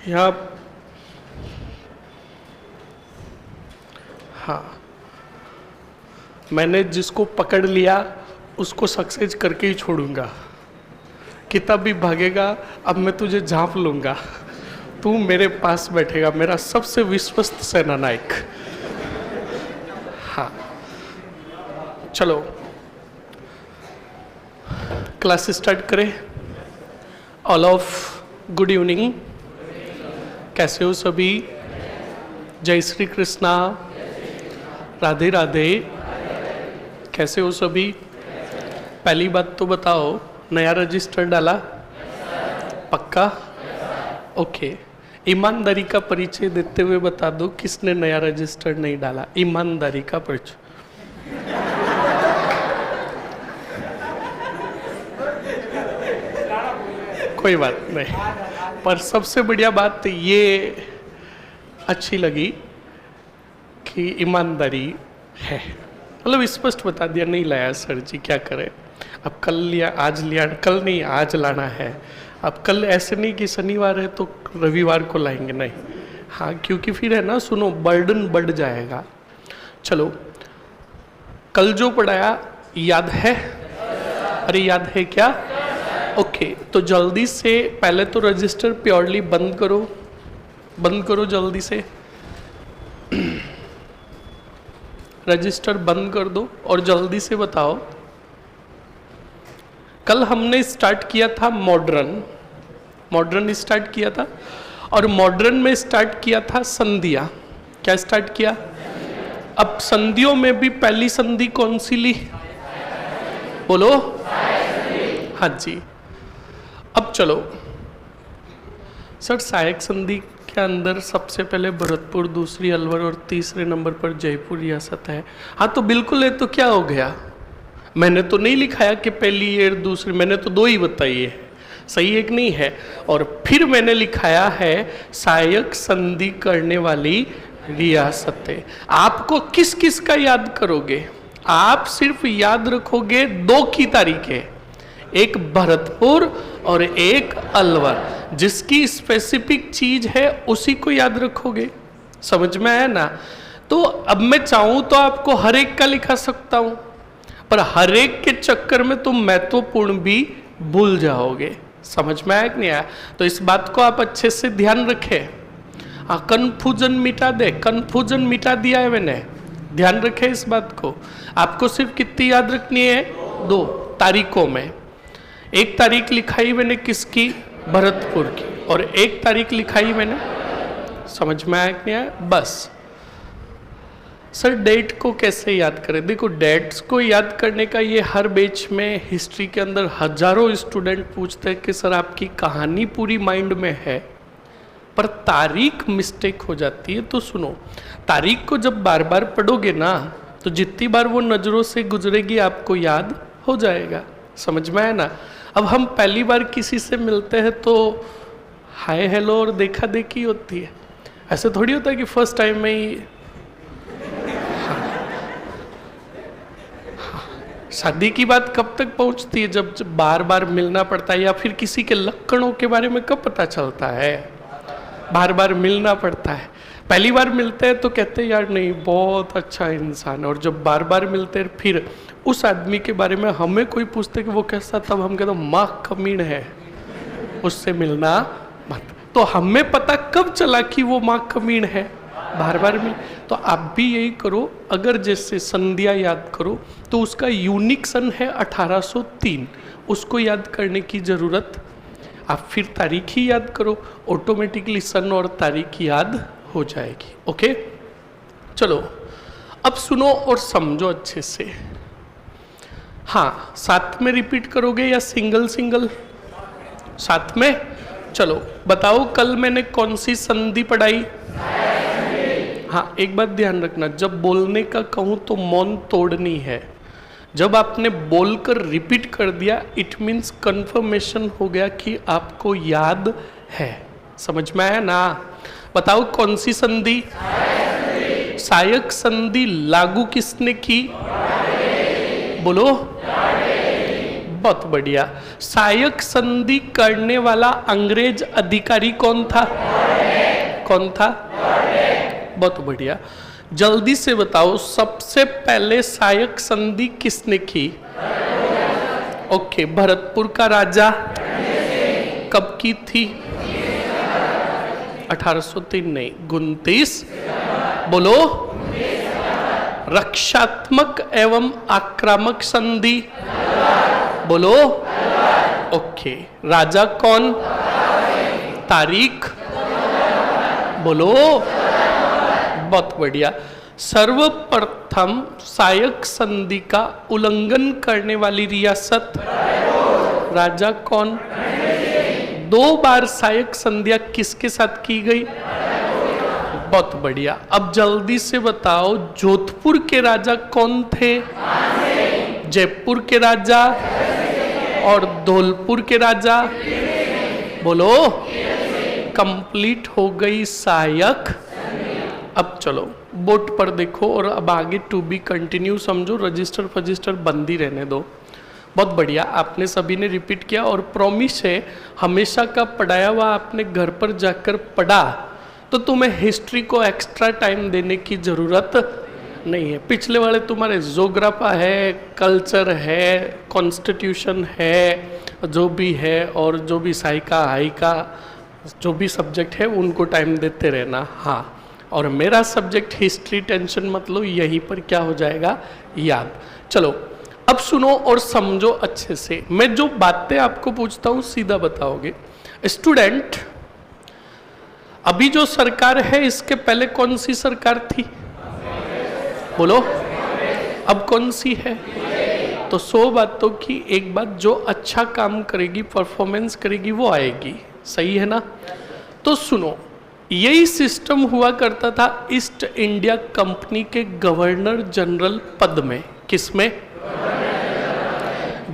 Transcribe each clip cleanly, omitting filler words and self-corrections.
यहाँ हाँ, मैंने जिसको पकड़ लिया उसको सक्सेस करके ही छोड़ूंगा। कितना भी भागेगा अब मैं तुझे झांप लूंगा, तू मेरे पास बैठेगा, मेरा सबसे विश्वस्त सेना नायक। हाँ चलो क्लास स्टार्ट करें। ऑल ऑफ गुड इवनिंग, कैसे हो सभी? जय श्री कृष्णा, राधे राधे। कैसे हो सभी? पहली बात तो बताओ, नया रजिस्टर डाला? पक्का? ओके। ईमानदारी का परिचय देते हुए बता दो किसने नया रजिस्टर नहीं डाला। ईमानदारी का परिचय। कोई बात नहीं, पर सबसे बढ़िया बात ये अच्छी लगी कि ईमानदारी है, मतलब स्पष्ट बता दिया नहीं लाया सर जी, क्या करें अब, कल लिया आज लिया, कल नहीं आज लाना है। अब कल ऐसे नहीं कि शनिवार है तो रविवार को लाएंगे, नहीं। हाँ क्योंकि फिर है ना, सुनो बर्डन बढ़ जाएगा। चलो कल जो पढ़ाया याद है? अरे याद है क्या? ओके तो जल्दी से पहले तो रजिस्टर प्योरली बंद करो, बंद करो जल्दी से। रजिस्टर बंद कर दो और जल्दी से बताओ। कल हमने स्टार्ट किया था मॉडर्न, मॉडर्न स्टार्ट किया था, और मॉडर्न में स्टार्ट किया था संधियां। क्या स्टार्ट किया? अब संधियों में भी पहली संधि कौन सी ली? बोलो। हाँ जी। अब चलो सर, सहायक संधि के अंदर सबसे पहले भरतपुर, दूसरी अलवर और तीसरे नंबर पर जयपुर रियासत है। हाँ तो बिल्कुल है, तो क्या हो गया? मैंने तो नहीं लिखाया कि पहली और दूसरी, मैंने तो दो ही बताई है, सही एक नहीं है। और फिर मैंने लिखाया है सहायक संधि करने वाली रियासतें। आपको किस किस का याद करोगे? आप सिर्फ याद रखोगे दो की तारीखें, एक भरतपुर और एक अलवर। जिसकी स्पेसिफिक चीज है उसी को याद रखोगे। समझ में आया ना? तो अब मैं चाहूं तो आपको हर एक का लिखा सकता हूं, पर हर एक के चक्कर में तुम महत्वपूर्ण भी भूल जाओगे। समझ में आया कि नहीं आया? तो इस बात को आप अच्छे से ध्यान रखें। हाँ कंफ्यूजन मिटा दे, कंफ्यूजन मिटा दिया है मैंने, ध्यान रखें इस बात को। आपको सिर्फ कितनी याद रखनी है? दो तारीखों में। एक तारीख लिखाई मैंने किसकी? भरतपुर की, और एक तारीख लिखाई मैंने, समझ में आया कि नहीं आया? बस। सर डेट को कैसे याद करें? देखो डेट्स को याद करने का ये हर बैच में हिस्ट्री के अंदर हजारों स्टूडेंट पूछते हैं कि सर आपकी कहानी पूरी माइंड में है पर तारीख मिस्टेक हो जाती है। तो सुनो, तारीख को जब बार बार पढ़ोगे ना तो जितनी बार वो नज़रों से गुजरेगी आपको याद हो जाएगा। समझ में आया ना? अब हम पहली बार किसी से मिलते हैं तो हाय हेलो और देखा देखी होती है, ऐसे थोड़ी होता है कि फर्स्ट टाइम में ही। शादी की बात कब तक पहुंचती है? जब बार बार मिलना पड़ता है। या फिर किसी के लक्षणों के बारे में कब पता चलता है? बार बार मिलना पड़ता है। पहली बार मिलते हैं तो कहते हैं यार नहीं बहुत अच्छा इंसान, और जब बार बार मिलते हैं फिर उस आदमी के बारे में हमें कोई पूछते कि वो कैसा, तब हम कहते माँ कमीन है, उससे मिलना मत। तो हमें पता कब चला कि वो माँ कमीन है? बार बार मिल। तो आप भी यही करो, अगर जैसे संध्या याद करो तो उसका यूनिक सन है 1803, उसको याद करने की जरूरत, आप फिर तारीख ही याद करो, ऑटोमेटिकली सन और तारीख याद हो जाएगी। ओके चलो अब सुनो और समझो अच्छे से। हाँ साथ में रिपीट करोगे या सिंगल सिंगल? साथ में। चलो बताओ कल मैंने कौन सी संधि पढ़ाई? हाँ एक बात ध्यान रखना, जब बोलने का कहूँ तो मौन तोड़नी है। जब आपने बोलकर रिपीट कर दिया इट मीन्स कंफर्मेशन हो गया कि आपको याद है। समझ में आया ना? बताओ कौन सी संधि? सहायक संधि लागू किसने की? बोलो। बहुत बढ़िया। सहायक संधि करने वाला अंग्रेज अधिकारी कौन था? कौन था? बहुत बढ़िया। जल्दी से बताओ, सबसे पहले सहायक संधि किसने की? ओके, भरतपुर का राजा। कब की थी? 1803 नहीं, 29। बोलो। रक्षात्मक एवं आक्रामक संधि? बोलो। ओके, राजा कौन? तारीख? बोलो। बहुत बढ़िया। सर्वप्रथम सहायक संधि का उल्लंघन करने वाली रियासत? राजा कौन? 2 बार सहायक संधियां किसके साथ की गई? बहुत बढ़िया। अब जल्दी से बताओ, जोधपुर के राजा कौन थे? जयपुर के राजा और धौलपुर के राजा? बोलो। कंप्लीट हो गई सहायक। अब चलो बोर्ड पर देखो और अब आगे टू बी कंटिन्यू समझो, रजिस्टर फजिस्टर बंद ही रहने दो। बहुत बढ़िया, आपने सभी ने रिपीट किया और प्रॉमिस है हमेशा का पढ़ाया हुआ आपने घर पर जाकर पढ़ा तो तुम्हें हिस्ट्री को एक्स्ट्रा टाइम देने की ज़रूरत नहीं है। पिछले वाले तुम्हारे जोग्राफा है, कल्चर है, कॉन्स्टिट्यूशन है, जो भी है और जो भी साइका हाइका जो भी सब्जेक्ट है उनको टाइम देते रहना। हाँ, और मेरा सब्जेक्ट हिस्ट्री, टेंशन मत लो, यहीं पर क्या हो जाएगा याद। चलो अब सुनो और समझो अच्छे से। मैं जो बातें आपको पूछता हूँ सीधा बताओगे। स्टूडेंट, अभी जो सरकार है इसके पहले कौन सी सरकार थी? बोलो। अब कौन सी है? तो 100 बातों की एक बात, जो अच्छा काम करेगी, परफॉर्मेंस करेगी वो आएगी। सही है ना? तो सुनो, यही सिस्टम हुआ करता था ईस्ट इंडिया कंपनी के गवर्नर जनरल पद में। किसमें?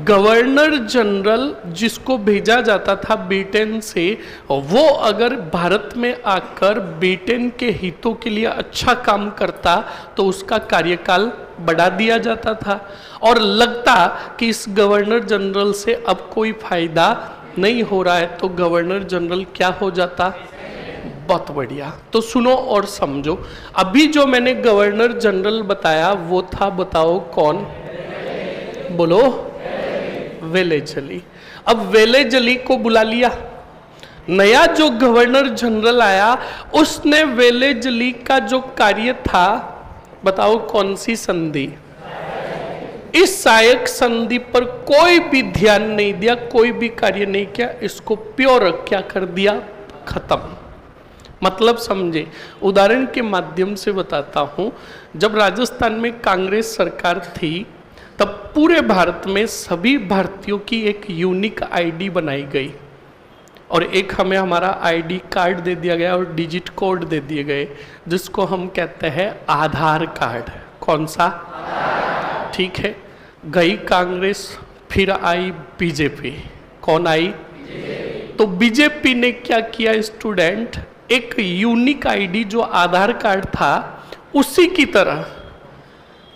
गवर्नर जनरल जिसको भेजा जाता था ब्रिटेन से, वो अगर भारत में आकर ब्रिटेन के हितों के लिए अच्छा काम करता तो उसका कार्यकाल बढ़ा दिया जाता था और लगता कि इस गवर्नर जनरल से अब कोई फायदा नहीं हो रहा है तो गवर्नर जनरल क्या हो जाता? बहुत बढ़िया। तो सुनो और समझो, अभी जो मैंने गवर्नर जनरल बताया वो था, बताओ कौन? बोलो। वेलेजली। अब वेलेजली को बुला लिया, नया जो गवर्नर जनरल आया उसने वेलेजली का जो कार्य था, बताओ कौन सी संधि? इस सहायक संधि पर कोई भी ध्यान नहीं दिया, कोई भी कार्य नहीं किया, इसको प्योर क्या कर दिया? खत्म। मतलब समझे, उदाहरण के माध्यम से बताता हूं। जब राजस्थान में कांग्रेस सरकार थी तब पूरे भारत में सभी भारतीयों की एक यूनिक आईडी बनाई गई और एक हमें हमारा आईडी कार्ड दे दिया गया और डिजिट कोड दे दिए गए जिसको हम कहते हैं आधार कार्ड। कौन सा? ठीक है, गई कांग्रेस, फिर आई बीजेपी। कौन आई? तो बीजेपी ने क्या किया स्टूडेंट, एक यूनिक आईडी जो आधार कार्ड था उसी की तरह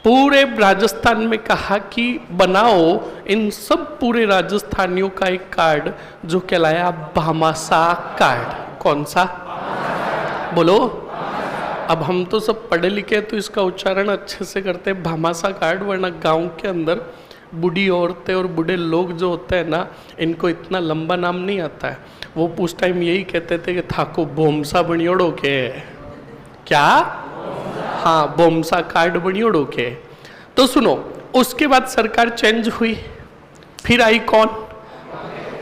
पूरे राजस्थान में कहा कि बनाओ इन सब पूरे राजस्थानियों का एक कार्ड जो कहलाया भामाशाह कार्ड। कौन सा? बोलो। अब हम तो सब पढ़े लिखे हैं तो इसका उच्चारण अच्छे से करते हैं, भामाशाह कार्ड, वरना गांव के अंदर बूढ़ी औरतें और बूढ़े लोग जो होते हैं ना, इनको इतना लंबा नाम नहीं आता है। वो उस टाइम यही कहते थे कि थाको बोमसा बनियोड़ो के। क्या? हाँ, बोमसा कार्ड बनियोड़ो के। तो सुनो, उसके बाद सरकार चेंज हुई, फिर आई कौन?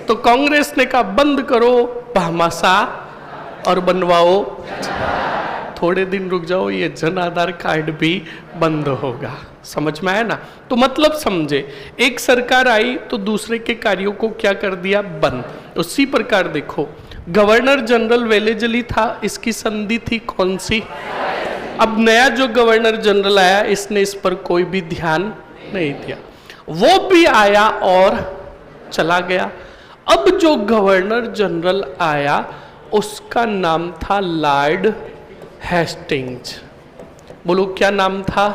तो कांग्रेस ने कहा बंद करो भामाशाह और बनवाओ, थोड़े दिन रुक जाओ, ये जन आधार कार्ड भी बंद होगा। समझ में आया ना? तो मतलब समझे, एक सरकार आई तो दूसरे के कार्यों को क्या कर दिया? बंद। उसी प्रकार देखो, गवर्नर जनरल वेलेजली था, इसकी संधि थी कौन सी? अब नया जो गवर्नर जनरल आया इसने इस पर कोई भी ध्यान नहीं दिया, वो भी आया और चला गया। अब जो गवर्नर जनरल आया उसका नाम था लॉर्ड हेस्टिंग्स। बोलो क्या नाम था?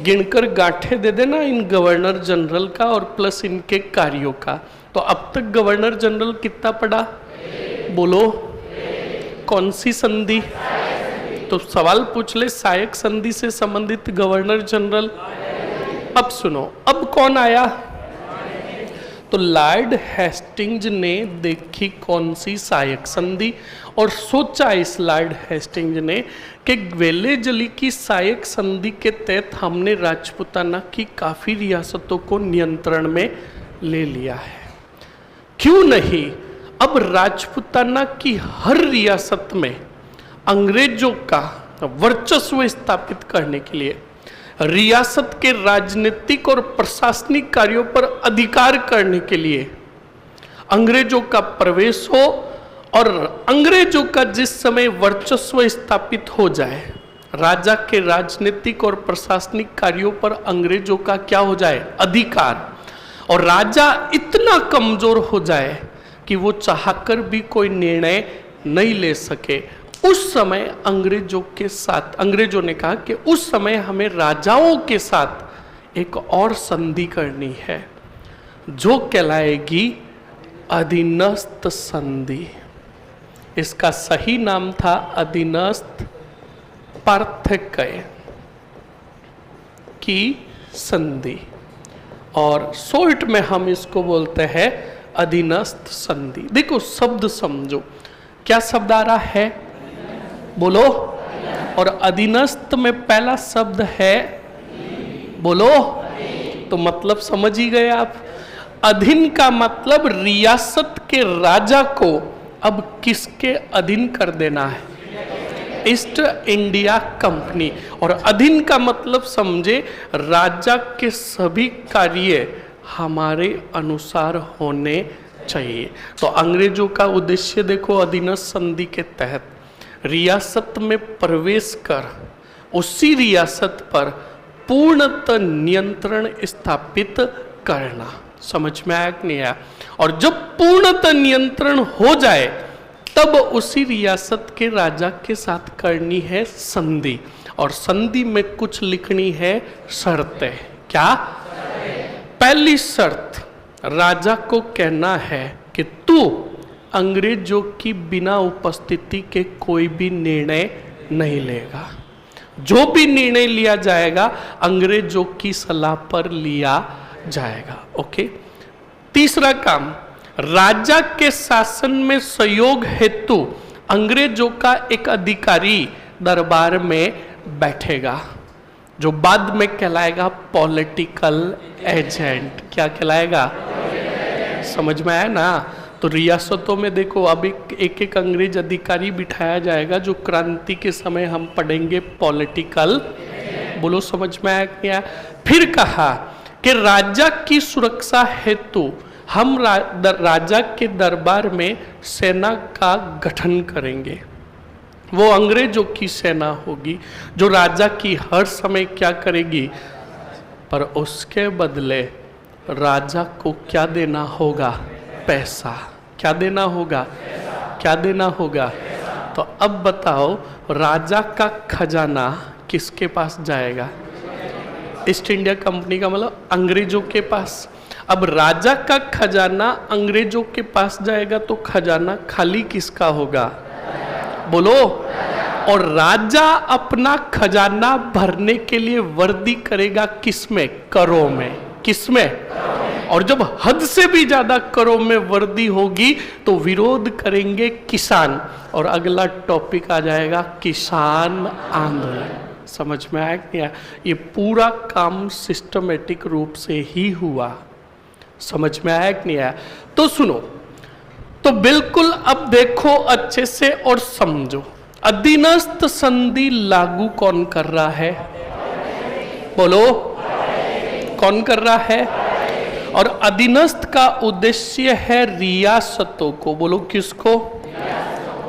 गिनकर गांठे दे देना इन गवर्नर जनरल का और प्लस इनके कार्यों का। तो अब तक गवर्नर जनरल कितना पड़ा? बोलो कौन सी संधि? तो सवाल पूछ ले, सहायक संधि से संबंधित गवर्नर जनरल। अब सुनो, अब कौन आया? तो लॉर्ड हेस्टिंग्स ने देखी कौन सी सहायक संधि और सोचा इस लॉर्ड हेस्टिंग्स ने कि ग्वेलेजली की सहायक संधि के तहत हमने राजपूताना की काफी रियासतों को नियंत्रण में ले लिया है, क्यों नहीं अब राजपूताना की हर रियासत में अंग्रेजों का वर्चस्व स्थापित करने के लिए, रियासत के राजनीतिक और प्रशासनिक कार्यों पर अधिकार करने के लिए अंग्रेजों का प्रवेश हो और अंग्रेजों का जिस समय वर्चस्व स्थापित हो जाए, राजा के राजनीतिक और प्रशासनिक कार्यों पर अंग्रेजों का क्या हो जाए? अधिकार, और राजा इतना कमजोर हो जाए कि वो चाहकर भी कोई निर्णय नहीं ले सके, उस समय अंग्रेजों के साथ, अंग्रेजों ने कहा कि उस समय हमें राजाओं के साथ एक और संधि करनी है जो कहलाएगी अधीनस्थ संधि। इसका सही नाम था अधीनस्थ पार्थक्य की संधि, और शॉर्ट में हम इसको बोलते हैं अधीनस्थ संधि। देखो शब्द समझो, क्या शब्द आ रहा है? बोलो। और अधीनस्थ में पहला शब्द है, बोलो, तो मतलब समझ ही गए आप। अधीन का मतलब रियासत के राजा को अब किसके अधीन कर देना है? East India company. और अधीन का मतलब समझे, राजा के सभी कार्य हमारे अनुसार होने चाहिए। तो अंग्रेजों का उद्देश्य देखो, अधीनस्थ संधि के तहत रियासत में प्रवेश कर उसी रियासत पर पूर्णतः नियंत्रण स्थापित करना। समझ में आया कि नहीं आया? और जब पूर्णतः नियंत्रण हो जाए तब उसी रियासत के राजा के साथ करनी है संधि, और संधि में कुछ लिखनी है शर्तें। क्या? पहली शर्त, राजा को कहना है कि तू अंग्रेजों की बिना उपस्थिति के कोई भी निर्णय नहीं लेगा, जो भी निर्णय लिया जाएगा अंग्रेजों की सलाह पर लिया जाएगा। ओके। तीसरा काम, राजा के शासन में सहयोग हेतु अंग्रेजों का एक अधिकारी दरबार में बैठेगा, जो बाद में कहलाएगा पॉलिटिकल एजेंट। क्या कहलाएगा? समझ में आया ना? तो रियासतों में देखो अब एक एक अंग्रेज अधिकारी बिठाया जाएगा, जो क्रांति के समय हम पढ़ेंगे पॉलिटिकल। बोलो समझ में आया क्या? फिर कहा कि राजा की सुरक्षा हेतु हम राजा के दरबार में सेना का गठन करेंगे। वो अंग्रेजों की सेना होगी जो राजा की हर समय क्या करेगी, पर उसके बदले राजा को क्या देना होगा? पैसा। क्या देना होगा? क्या देना होगा? तो अब बताओ, राजा का खजाना किसके पास जाएगा? ईस्ट इंडिया कंपनी का मतलब अंग्रेजों के पास। अब राजा का खजाना अंग्रेजों के पास जाएगा तो खजाना खाली किसका होगा? बोलो। और राजा अपना खजाना भरने के लिए वर्दी करेगा किसमें? करों में। किसमें? और जब हद से भी ज्यादा करों में वर्दी होगी तो विरोध करेंगे किसान, और अगला टॉपिक आ जाएगा किसान आंदोलन। समझ में आया क्या? ये पूरा काम सिस्टमेटिक रूप से ही हुआ। समझ में आया कि नहीं आया? तो सुनो, तो बिल्कुल अब देखो अच्छे से और समझो, अधीनस्थ संधि लागू कौन कर रहा है? बोलो, कौन कर रहा है? और अधीनस्थ का उद्देश्य है रियासतों को। बोलो किसको?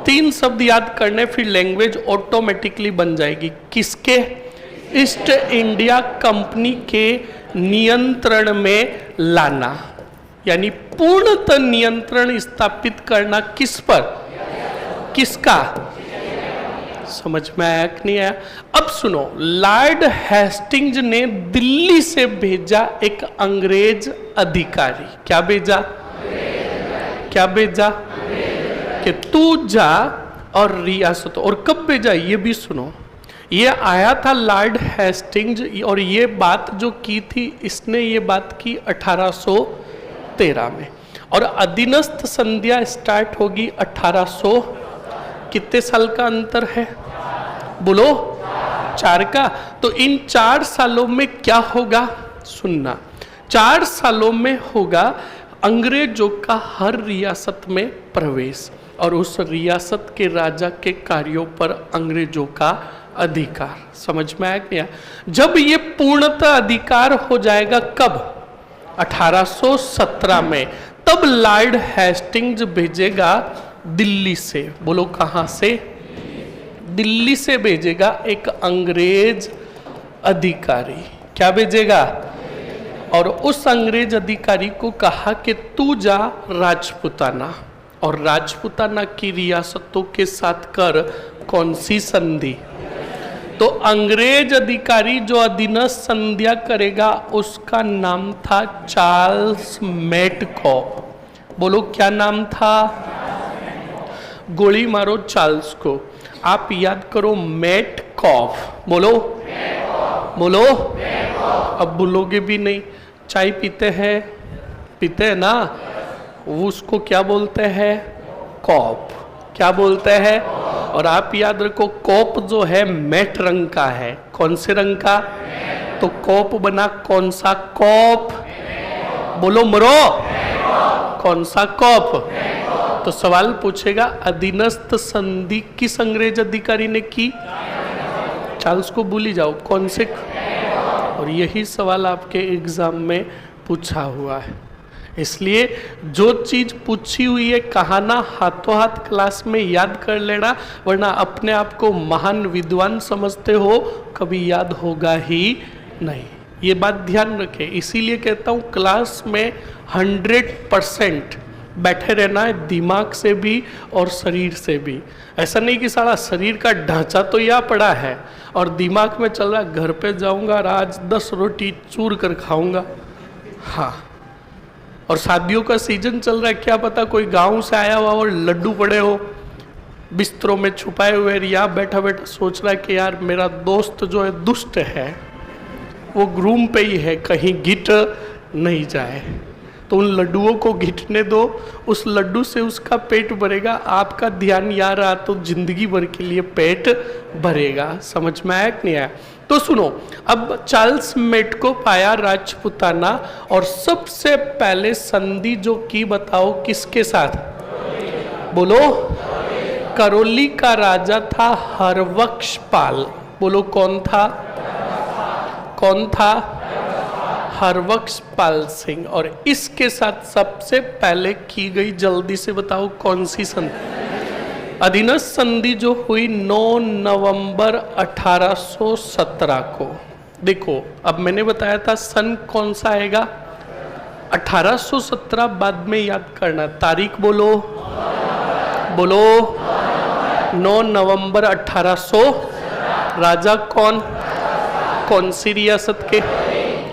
तीन शब्द याद करने, फिर लैंग्वेज ऑटोमेटिकली बन जाएगी। किसके? ईस्ट इंडिया कंपनी के नियंत्रण में लाना, यानी पूर्णतः नियंत्रण स्थापित करना। किस पर? किसका? समझ में आया कि नहीं आया? अब सुनो, लॉर्ड हेस्टिंग्स ने दिल्ली से भेजा एक अंग्रेज अधिकारी। क्या भेजा? क्या भेजा? कि तू जा और रियासत। और कब भेजा ये भी सुनो। ये आया था लॉर्ड हेस्टिंग्स, और ये बात जो की थी, इसने ये बात की 1813 में, और अधीनस्थ संध्या स्टार्ट होगी 1800। कितने साल का अंतर है बोलो? 4 का। तो इन 4 सालों में क्या होगा सुनना। 4 सालों में होगा अंग्रेजों का हर रियासत में प्रवेश, और उस रियासत के राजा के कार्यों पर अंग्रेजों का अधिकार। समझ में आया क्या? जब ये पूर्णतः अधिकार हो जाएगा कब? 1817 में। तब लॉर्ड हेस्टिंग्स भेजेगा दिल्ली से, बोलो कहां से? दिल्ली से भेजेगा एक अंग्रेज अधिकारी। क्या भेजेगा? और उस अंग्रेज अधिकारी को कहा कि तू जा राजपुताना, और राजपुताना की रियासतों के साथ कर कौन सी संधि? तो अंग्रेज अधिकारी जो अधीनस्थ संध्या करेगा उसका नाम था चार्ल्स मेटकॉफ। बोलो क्या नाम था? गोली मारो चार्ल्स को, आप याद करो मेटकॉफ। बोलो बोलो, अब भूलोगे भी नहीं। चाय पीते हैं ना, उसको क्या बोलते हैं? कॉप। क्या बोलते हैं? और आप याद रखो, कॉप जो है मेट रंग का है। कौन से रंग का? तो कॉप बना कौन सा कॉप? बोलो मरो, कौन सा कॉप? तो सवाल पूछेगा, अधीनस्थ संधि किस अंग्रेज अधिकारी ने की? चार्ल्स को भूल ही जाओ, कौन से? और यही सवाल आपके एग्जाम में पूछा हुआ है। इसलिए जो चीज पूछी हुई है कहाना हाथों हाथ क्लास में याद कर लेना, वरना अपने आप को महान विद्वान समझते हो, कभी याद होगा ही नहीं। ये बात ध्यान रखें। इसीलिए कहता हूँ क्लास में 100% बैठे रहना है, दिमाग से भी और शरीर से भी। ऐसा नहीं कि सारा शरीर का ढांचा तो यह पड़ा है और दिमाग में चल रहा घर पे जाऊंगा और आज 10 रोटी चूर कर खाऊंगा। हाँ, और शादियों का सीजन चल रहा है, क्या पता कोई गांव से आया हुआ और लड्डू पड़े हो बिस्तरों में छुपाए हुए, या बैठा बैठा सोच रहा है कि यार मेरा दोस्त जो है दुष्ट है, वो ग्रूम पे ही है, कहीं गिट नहीं जाए। तो उन लड्डुओं को घिटने दो, उस लड्डू से उसका पेट भरेगा। आपका ध्यान यहाँ रहा तो जिंदगी भर के लिए पेट भरेगा। समझ में आया कि नहीं आया? तो सुनो, अब चार्ल्स मेटकॉफ आया राजपुताना, और सबसे पहले संधि जो की बताओ किसके साथ? बोलो। करौली का राजा था हरबख्शपाल। बोलो कौन था? कौन था? हरबख्शपाल सिंह। और इसके साथ सबसे पहले की गई, जल्दी से बताओ कौन सी संधि? अधीनस्थ संधि जो हुई 9 नवंबर 1817 को। देखो, अब मैंने बताया था सन कौन सा आएगा? 1817 बाद में याद करना। तारीख बोलो बोलो। 9 नवंबर 1800। राजा कौन? कौन सी रियासत के?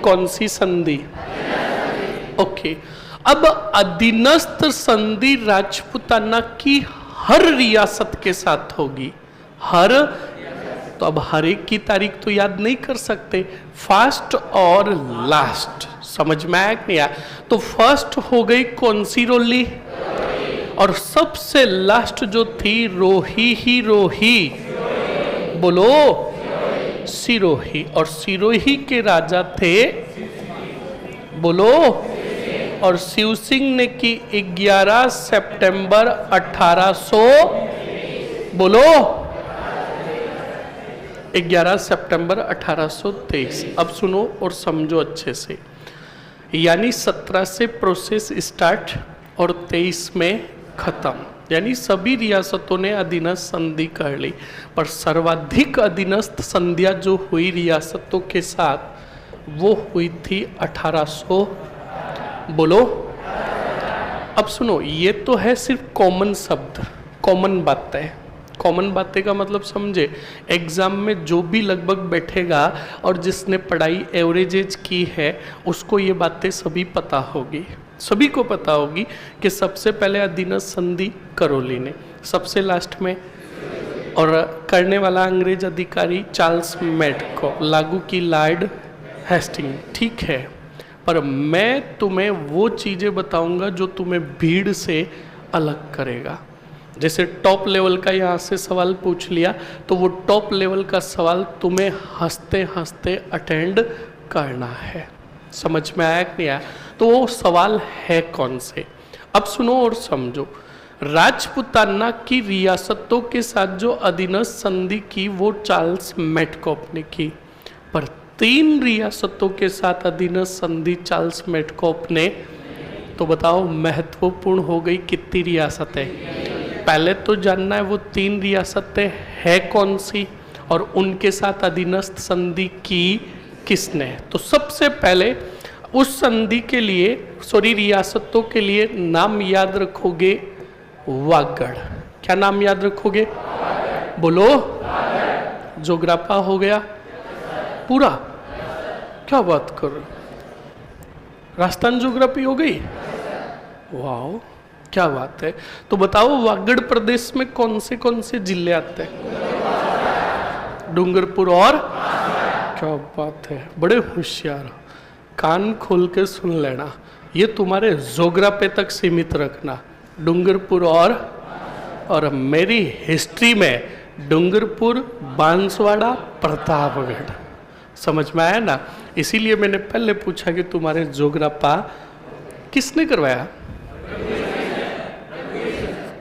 कौन सी संधि? ओके। अब अधीनस्थ संधि राजपुताना की हर रियासत के साथ होगी। हर, तो अब हर एक की तारीख तो याद नहीं कर सकते, फर्स्ट और लास्ट। समझ में आया कि नहीं आया? तो फर्स्ट हो गई कौन सी? रोली। और सबसे लास्ट जो थी रोही ही रोही। बोलो सिरोही। और सिरोही के राजा थे, बोलो, और शिव सिंह ने की 11 सितंबर 1800। बोलो 11 सितंबर 1823। अब सुनो और समझो अच्छे से। यानी 17 से प्रोसेस स्टार्ट और 23 में खत्म। यानी सभी रियासतों ने अधीनस्थ संधि कर ली, पर सर्वाधिक अधीनस्थ संधियां जो हुई रियासतों के साथ वो हुई थी 1800। बोलो। अब सुनो, ये तो है सिर्फ कॉमन शब्द, कॉमन बात है, कॉमन बातें का मतलब समझे। एग्जाम में जो भी लगभग बैठेगा और जिसने पढ़ाई एवरेजेज की है उसको ये बातें सभी पता होगी, सभी को पता होगी कि सबसे पहले अधीनस्थ संधि करोली ने, सबसे लास्ट में और करने वाला अंग्रेज अधिकारी चार्ल्स मेडको, लागू की लॉर्ड हेस्टिंग। ठीक है, पर मैं तुम्हें वो चीज़ें बताऊंगा जो तुम्हें भीड़ से अलग करेगा। जैसे टॉप लेवल का यहाँ से सवाल पूछ लिया तो वो टॉप लेवल का सवाल तुम्हें हंसते हंसते अटेंड करना है। समझ में आया कि नहीं आया? तो वो सवाल है कौन से? अब सुनो और समझो। राजपुताना की रियासतों के साथ जो अधीनस्थ संधि की वो चार्ल्स मेडकॉप ने की, पर 3 रियासतों के साथ अधीनस्थ संधि चार्ल्स मेडकॉप ने, तो बताओ महत्वपूर्ण हो गई कितनी रियासतें? पहले तो जानना है वो 3 रियासतें है कौन सी और उनके साथ अधीनस्थ संधि की किसने। तो सबसे पहले उस संधि के लिए, सॉरी रियासतों के लिए नाम याद रखोगे वागड़। क्या नाम याद रखोगे? बोलो। जोग्राफा हो गया पूरा? क्या बात कर रहे हो? राजस्थान ज्योग्राफी हो गई? वाह, क्या बात है। तो बताओ वागड़ प्रदेश में कौन से जिले आते हैं? डूंगरपुर और क्या बात है, बड़े होशियार। कान खोल के सुन लेना, ये तुम्हारे जोग्राफी तक सीमित रखना। डूंगरपुर और मेरी हिस्ट्री में डूंगरपुर, बांसवाड़ा, प्रतापगढ़। समझ में आया ना? इसीलिए मैंने पहले पूछा कि तुम्हारे जोग्राफा किसने करवाया?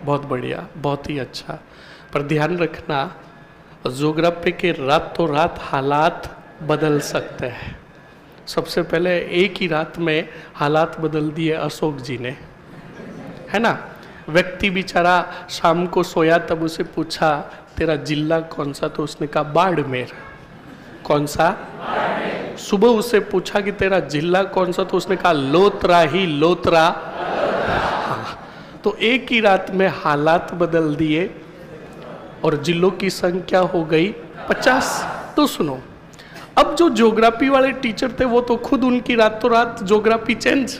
बहुत बढ़िया, बहुत ही अच्छा। पर ध्यान रखना जोग्राफी के रातों रात हालात बदल सकते हैं। सबसे पहले एक ही रात में हालात बदल दिए अशोक जी ने, है ना। व्यक्ति बेचारा शाम को सोया, तब उसे पूछा तेरा जिला कौन सा, तो उसने कहा बाड़मेर। कौन सा? सुबह उससे पूछा कि तेरा जिला कौन सा, तो उसने कहा लोतरा ही लोतरा। हाँ, तो एक ही रात में हालात बदल दिए और जिलों की संख्या हो गई 50। तो सुनो, अब जो ज्योग्राफी वाले टीचर थे वो तो खुद उनकी रातों रात ज्योग्राफी चेंज।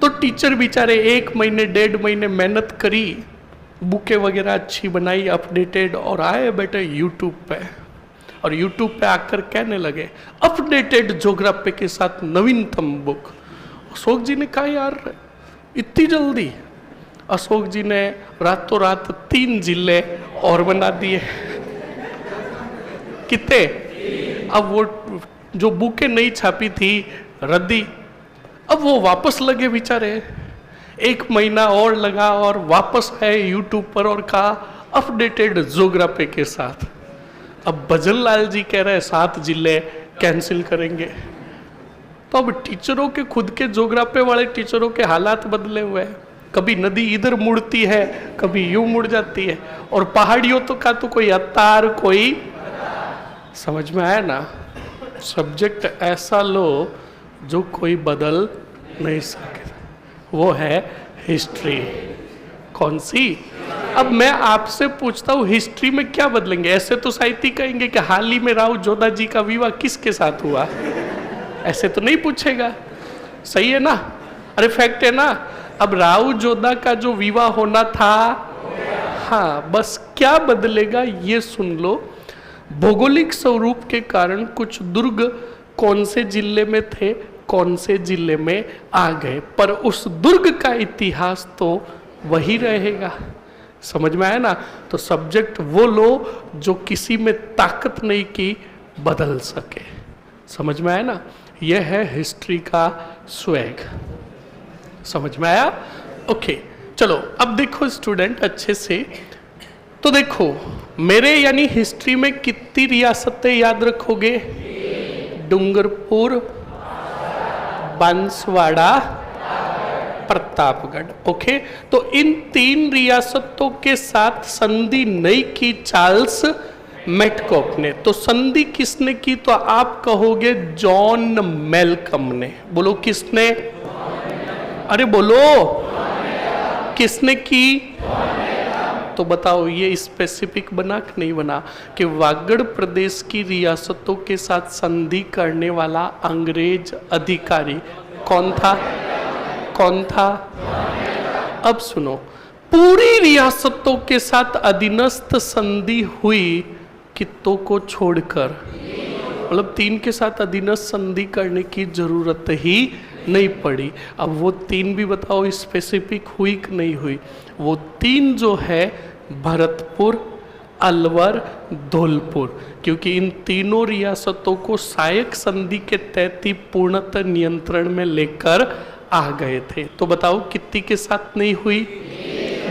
तो टीचर बेचारे 1 महीने 1.5 महीने मेहनत करी, बुकें वगैरह अच्छी बनाई, अपडेटेड, और आए बेटे यूट्यूब पे। और यूट्यूब पे आकर कहने लगे अपडेटेड ज्योग्राफी के साथ नवीनतम बुक। अशोक जी ने कहा यार इतनी जल्दी? अशोक जी ने रातों रात 3 जिले और बना दिए। कितने? अब वो जो बुकें नहीं छापी थी रद्दी, अब वो वापस लगे बेचारे। 1 महीना और लगा और वापस आए यूट्यूब पर और कहा अपडेटेड ज्योग्राफी के साथ। अब भजन लाल जी कह रहे हैं 7 जिले कैंसिल करेंगे। तो अब टीचरों के खुद के ज्योग्राफी वाले टीचरों के हालात बदले हुए हैं। कभी नदी इधर मुड़ती है, कभी यूं मुड़ जाती है, और पहाड़ियों तो का तो कोई अतार कोई। समझ में आया ना? सब्जेक्ट ऐसा लो जो कोई बदल नहीं सके, वो है हिस्ट्री। कौन सी? अब मैं आपसे पूछता हूँ हिस्ट्री में क्या बदलेंगे? ऐसे तो साहित्य कहेंगे कि हाल ही में राव जोधा जी का विवाह किसके साथ हुआ, ऐसे तो नहीं पूछेगा। सही है ना? अरे फैक्ट है ना। अब राव जोधा का जो विवाह होना था, हाँ, बस क्या बदलेगा ये सुन लो। भौगोलिक स्वरूप के कारण कुछ दुर्ग कौन से जिले में थे, कौन से जिले में आ गए, पर उस दुर्ग का इतिहास तो वही रहेगा। समझ में आया ना? तो सब्जेक्ट वो लो जो किसी में ताकत नहीं की बदल सके। समझ में आया ना? यह है हिस्ट्री का स्वैग। समझ में आया? ओके, चलो अब देखो स्टूडेंट अच्छे से। तो देखो मेरे यानी हिस्ट्री में कितनी रियासतें याद रखोगे? डूंगरपुर, बांसवाड़ा, प्रतापगढ़। ओके, तो इन 3 रियासतों के साथ संधि नहीं की चार्ल्स मेडकॉप ने। तो संधि किसने की? तो आप कहोगे जॉन मेलकम ने। बोलो किसने? अरे बोलो किसने की? तो बताओ ये स्पेसिफिक बना कि नहीं बना कि वागड़ प्रदेश की रियासतों के साथ संधि करने वाला अंग्रेज अधिकारी कौन था? कौन था? अब सुनो, पूरी रियासतों के साथ अधीनस्थ संधि हुई कितों को छोड़कर, मतलब 3 के साथ अधीनस्थ संधि करने की जरूरत ही नहीं पड़ी। अब वो 3 भी बताओ स्पेसिफिक हुई कि नहीं हुई? वो 3 जो है भरतपुर, अलवर, धौलपुर, क्योंकि इन तीनों रियासतों को सहायक संधि के तहत ही पूर्णतः नियंत्रण में लेकर आ गए थे। तो बताओ कितनी के साथ नहीं हुई?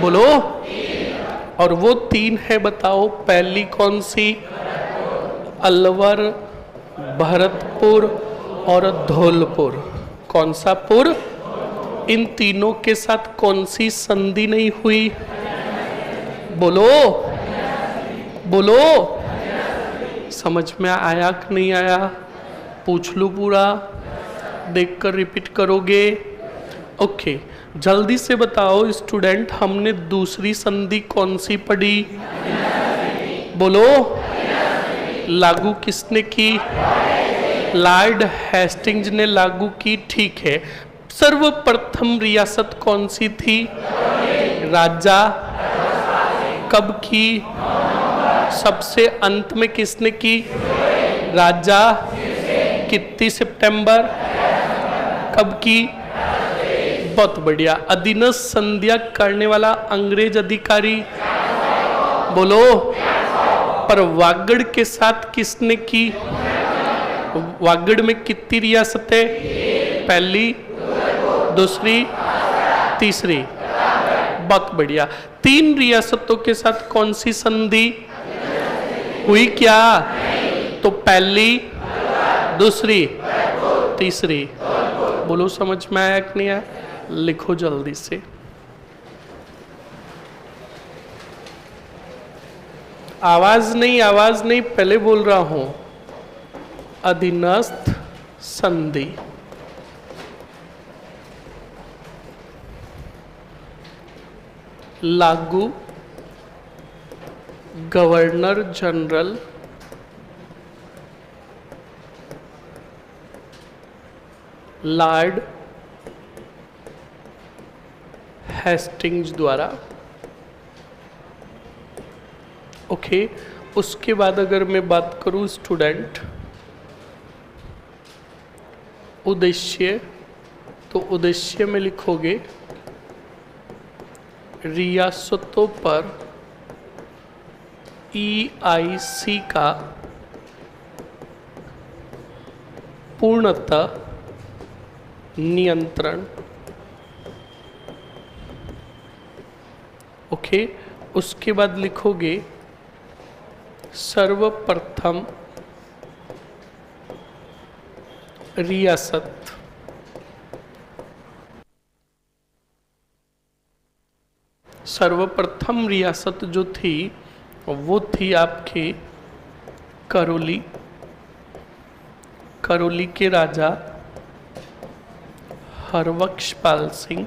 बोलो। और वो 3 है, बताओ पहली कौन सी? अलवर, भरतपुर और धौलपुर। कौन सा पुर? इन तीनों के साथ कौन सी संधि नहीं हुई? बोलो बोलो। समझ में आया कि नहीं आया? पूछ लूं पूरा, देखकर रिपीट करोगे? ओके, जल्दी से बताओ स्टूडेंट, हमने दूसरी संधि कौन सी पढ़ी? बोलो। लागू किसने की? लॉर्ड हेस्टिंग्स ने लागू की, ठीक है। सर्वप्रथम रियासत कौन सी थी? राजा। कब की? सबसे अंत में किसने की? राजा। कितनी सितंबर? कब की? बहुत बढ़िया। अधीनस्थ संधियां करने वाला अंग्रेज अधिकारी? बोलो। पर वागड़ के साथ किसने की? वागड़ में कितनी रियासतें? पहली, दूसरी, तीसरी। बहुत बढ़िया। 3 रियासतों के साथ कौन सी संधि हुई? क्या? तो पहली, दूसरी, तीसरी। बोलो समझ में आया कि नहीं आया? लिखो जल्दी से। आवाज नहीं, पहले बोल रहा हूं। अधीनस्थ संधि, लागू गवर्नर जनरल लॉर्ड हेस्टिंग्स द्वारा। ओके, उसके बाद अगर मैं बात करूं स्टूडेंट उद्देश्य, तो उद्देश्य में लिखोगे रियासतों पर EIC का पूर्णतः नियंत्रण। ओके, उसके बाद लिखोगे सर्वप्रथम रियासत सर्वप्रथम रियासत जो थी वो थी आपके करौली। करौली के राजा हरबख्शपाल सिंह।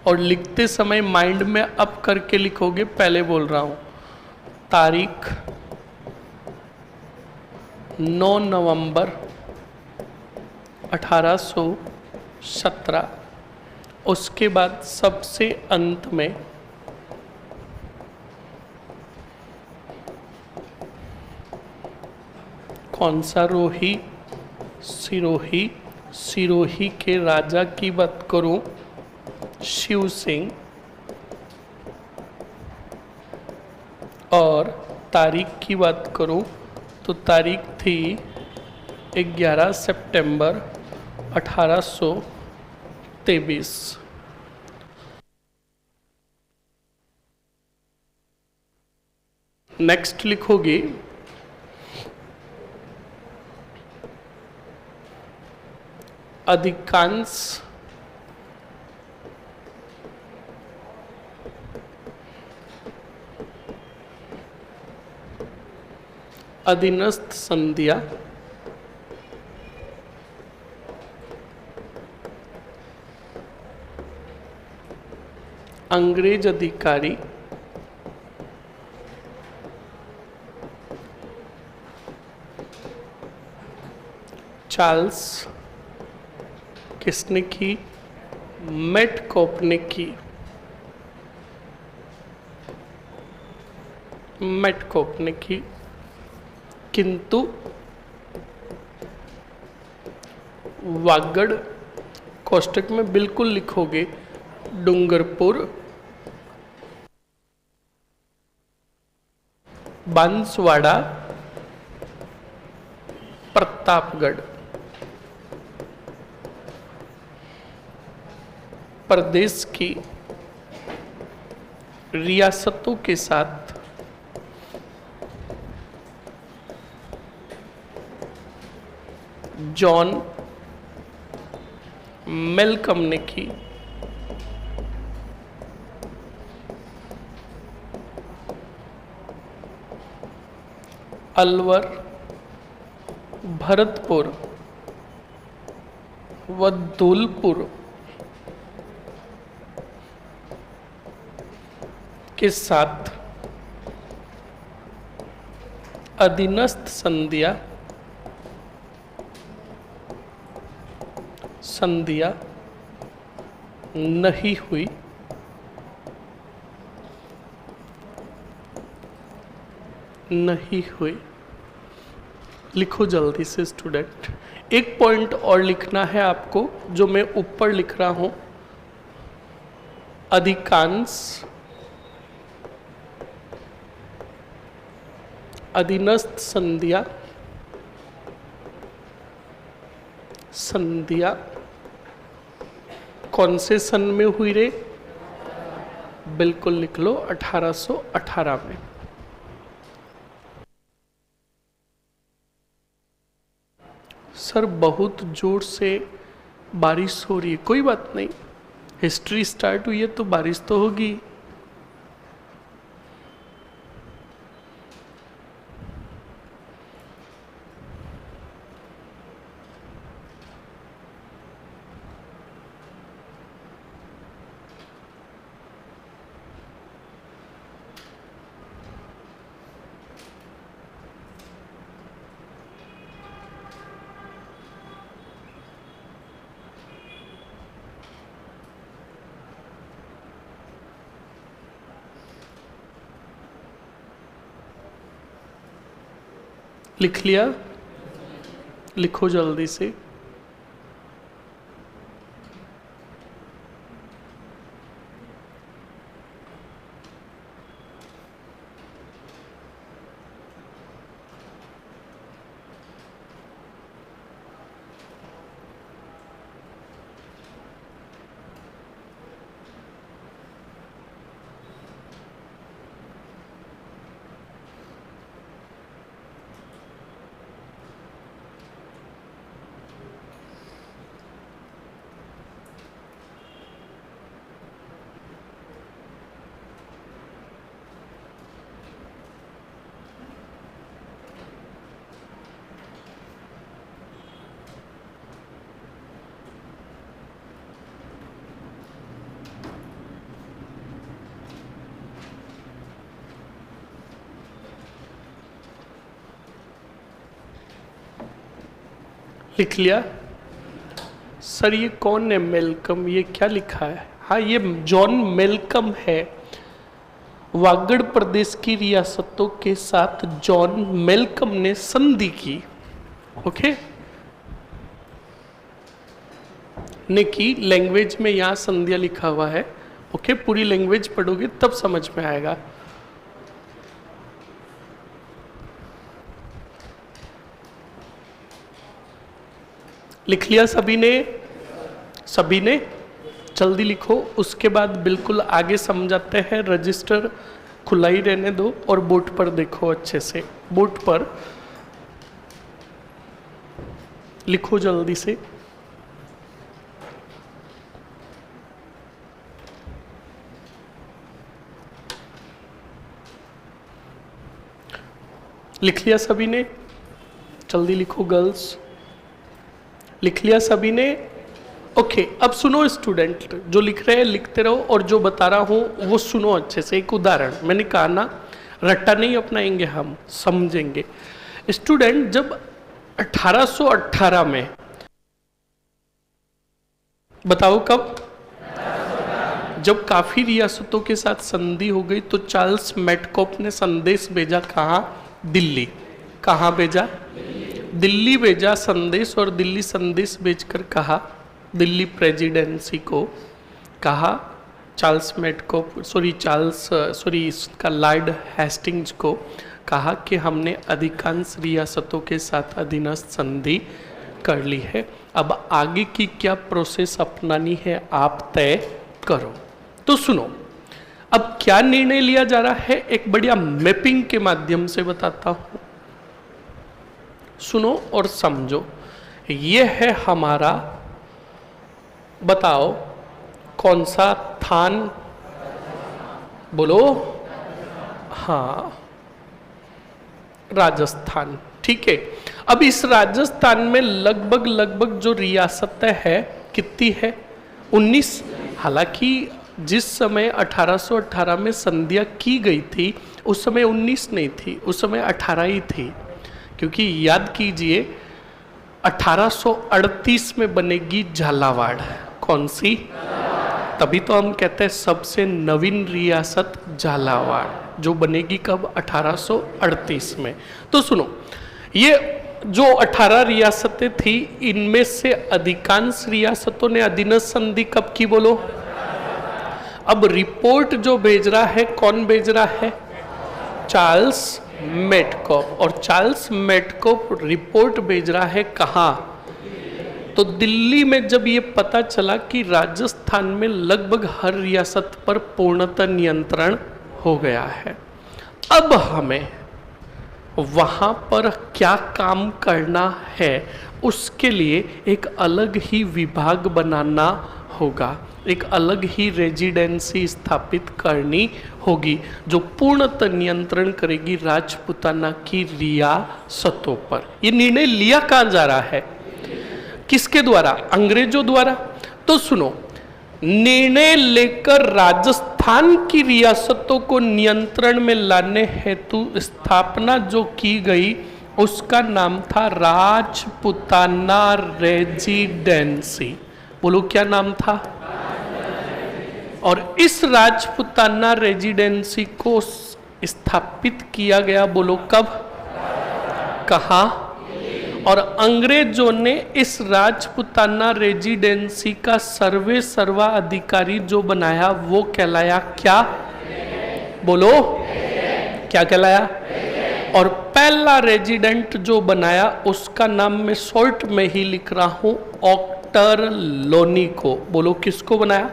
और लिखते समय माइंड में अप करके लिखोगे, पहले बोल रहा हूं, तारीख 9 नवंबर 1817। उसके बाद सबसे अंत में कौन सा? रोही, सिरोही। सिरोही के राजा की बात करूं, शिव सिंह। और तारीख की बात करूं तो तारीख थी 11 सितंबर 1823। नेक्स्ट लिखोगे अधिकांश अधीनस्थ संधियां अंग्रेज अधिकारी चार्ल्स किसने की? मेटकॉप ने की। मेटकॉप ने की। किंतु वागड़ कोष्टक में बिल्कुल लिखोगे डूंगरपुर, बांसवाड़ा, प्रतापगढ़। प्रदेश की रियासतों के साथ जॉन मेलकम ने की। अलवर, भरतपुर व धौलपुर के साथ अधीनस्थ संधियां नहीं हुई। लिखो जल्दी से स्टूडेंट। एक पॉइंट और लिखना है आपको जो मैं ऊपर लिख रहा हूं। अधिकांश अधीनस्थ संधियां कौन से सन में हुई रे? बिल्कुल लिख लो 1818 में। सर बहुत जोर से बारिश हो रही है। कोई बात नहीं, हिस्ट्री स्टार्ट हुई है तो बारिश तो होगी। लिख लिया? लिखो जल्दी से। लिख लिया? सर ये कौन है मेलकम? ये क्या लिखा है? हाँ ये जॉन मेलकम है। वागड़ प्रदेश की रियासतों के साथ जॉन मेलकम ने संधि की। ओके ने की। लैंग्वेज में यहाँ संधिया लिखा हुआ है। ओके पूरी लैंग्वेज पढ़ोगे तब समझ में आएगा। लिख लिया सभी ने? सभी ने जल्दी लिखो। उसके बाद बिल्कुल आगे समझाते हैं। रजिस्टर खुला ही रहने दो और बोर्ड पर देखो अच्छे से। बोर्ड पर लिखो जल्दी से। लिख लिया सभी ने? जल्दी लिखो गर्ल्स। लिख लिया सभी ने? ओके, अब सुनो स्टूडेंट, जो लिख रहे हैं लिखते रहो और जो बता रहा हूं वो सुनो अच्छे से। एक उदाहरण मैंने कहा ना, रट्टा नहीं अपनाएंगे, हम समझेंगे। स्टूडेंट, जब 1818 में, बताओ कब, जब काफी रियासतों के साथ संधि हो गई तो चार्ल्स मेटकॉफ ने संदेश भेजा, कहाँ? दिल्ली। कहाँ भेजा? दिल्ली भेजा संदेश। और दिल्ली संदेश भेजकर कहा, दिल्ली प्रेसिडेंसी को कहा, चार्ल्स मेटकॉफ इसका लॉर्ड हेस्टिंग्स को कहा कि हमने अधिकांश रियासतों के साथ अधीनस्थ संधि कर ली है, अब आगे की क्या प्रोसेस अपनानी है आप तय करो। तो सुनो, अब क्या निर्णय लिया जा रहा है, एक बढ़िया मैपिंग के माध्यम से बताता हूं, सुनो और समझो। ये है हमारा, बताओ कौन सा थान, बोलो? हाँ, राजस्थान। ठीक है, अब इस राजस्थान में लगभग जो रियासतें है कितनी है? 19। हालांकि जिस समय 1818 में संधियां की गई थी उस समय 19 नहीं थी, उस समय 18 ही थी, क्योंकि याद कीजिए 1838 में बनेगी झालावाड़। कौन सी? तभी तो हम कहते हैं सबसे नवीन रियासत झालावाड़, जो बनेगी कब? 1838 में। तो सुनो, ये जो 18 रियासतें थी, इनमें से अधिकांश रियासतों ने अधीनस्थ संधि कब की, बोलो? अब रिपोर्ट जो भेज रहा है, कौन भेज रहा है? Charles Metcalfe. और चार्ल्स मेटकॉफ रिपोर्ट भेज रहा है कहाँ? तो दिल्ली में। जब ये पता चला कि राजस्थान में लगभग हर रियासत पर पूर्णतः नियंत्रण हो गया है, अब हमें वहाँ पर क्या काम करना है, उसके लिए एक अलग ही विभाग बनाना होगा, एक अलग ही रेजिडेंसी स्थापित करनी होगी, जो पूर्णतः नियंत्रण करेगी राजपूताना की रियासतों पर। ये निर्णय लिया कहाँ जा रहा है? किसके द्वारा? अंग्रेजों द्वारा। तो सुनो, निर्णय लेकर राजस्थान की रियासतों को नियंत्रण में लाने हेतु स्थापना जो की गई उसका नाम था राजपूताना रेजिडेंसी। बोलो क्या नाम था? और इस राजपूताना रेजिडेंसी को स्थापित किया गया, बोलो कब, कहाँ? और अंग्रेजों ने इस राजपूताना रेजिडेंसी का सर्वा अधिकारी जो बनाया वो कहलाया क्या, बोलो? क्या कहलाया? और पहला रेजिडेंट जो बनाया उसका नाम मैं शॉर्ट में ही लिख रहा हूं, ऑक्टरलोनी को। बोलो किसको बनाया?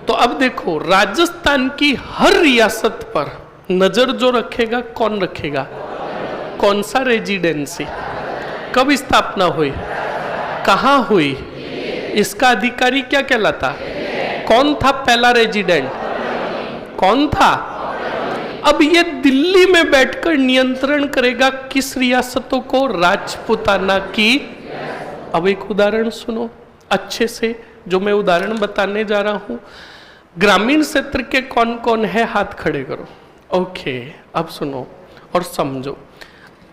तो अब देखो, राजस्थान की हर रियासत पर नजर जो रखेगा, कौन रखेगा? कौन सा रेजिडेंसी? कब स्थापना हुई? कहाँ हुई? इसका अधिकारी क्या कहलाता? कौन था पहला रेजिडेंट? कौन था? अब ये दिल्ली में बैठकर नियंत्रण करेगा किस रियासतों को? राजपूताना की। अब एक उदाहरण सुनो अच्छे से, जो मैं उदाहरण बताने जा रहा हूं। ग्रामीण क्षेत्र के कौन कौन है, हाथ खड़े करो। ओके, अब सुनो और समझो।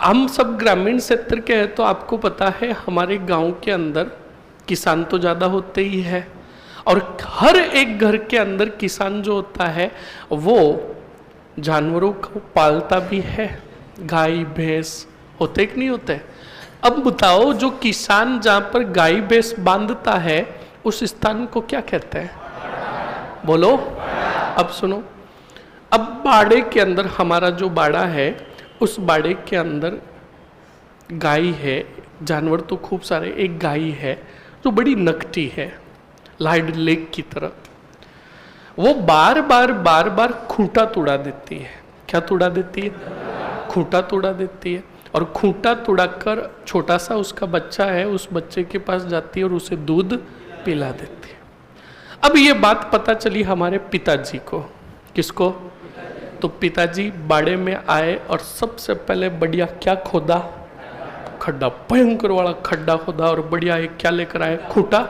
हम सब ग्रामीण क्षेत्र के हैं, तो आपको पता है हमारे गांव के अंदर किसान तो ज़्यादा होते ही है, और हर एक घर के अंदर किसान जो होता है वो जानवरों को पालता भी है। गाय भैंस होते कि नहीं होते? अब बताओ, जो किसान जहाँ पर गाय भैंस बांधता है उस स्थान को क्या कहते हैं? बोलो। अब सुनो, अब बाड़े के अंदर, हमारा जो बाड़ा है उस बाड़े के अंदर गाय है, जानवर तो खूब सारे, एक गाय है जो बड़ी नकटी है, लाइड लेक की तरह। वो बार बार खूंटा तोड़ा देती है। क्या तोड़ा देती है? खूंटा तोड़ा देती है। और खूंटा तोड़ाकर छोटा सा उसका बच्चा है, उस बच्चे के पास जाती है और उसे दूध पिला देती है। अब ये बात पता चली हमारे पिताजी को। किसको? तो पिताजी बाड़े में आए और सबसे पहले बढ़िया क्या खोदा? खड्डा, भयंकर वाला खड्डा खोदा और बढ़िया एक क्या लेकर आए, खूंटा,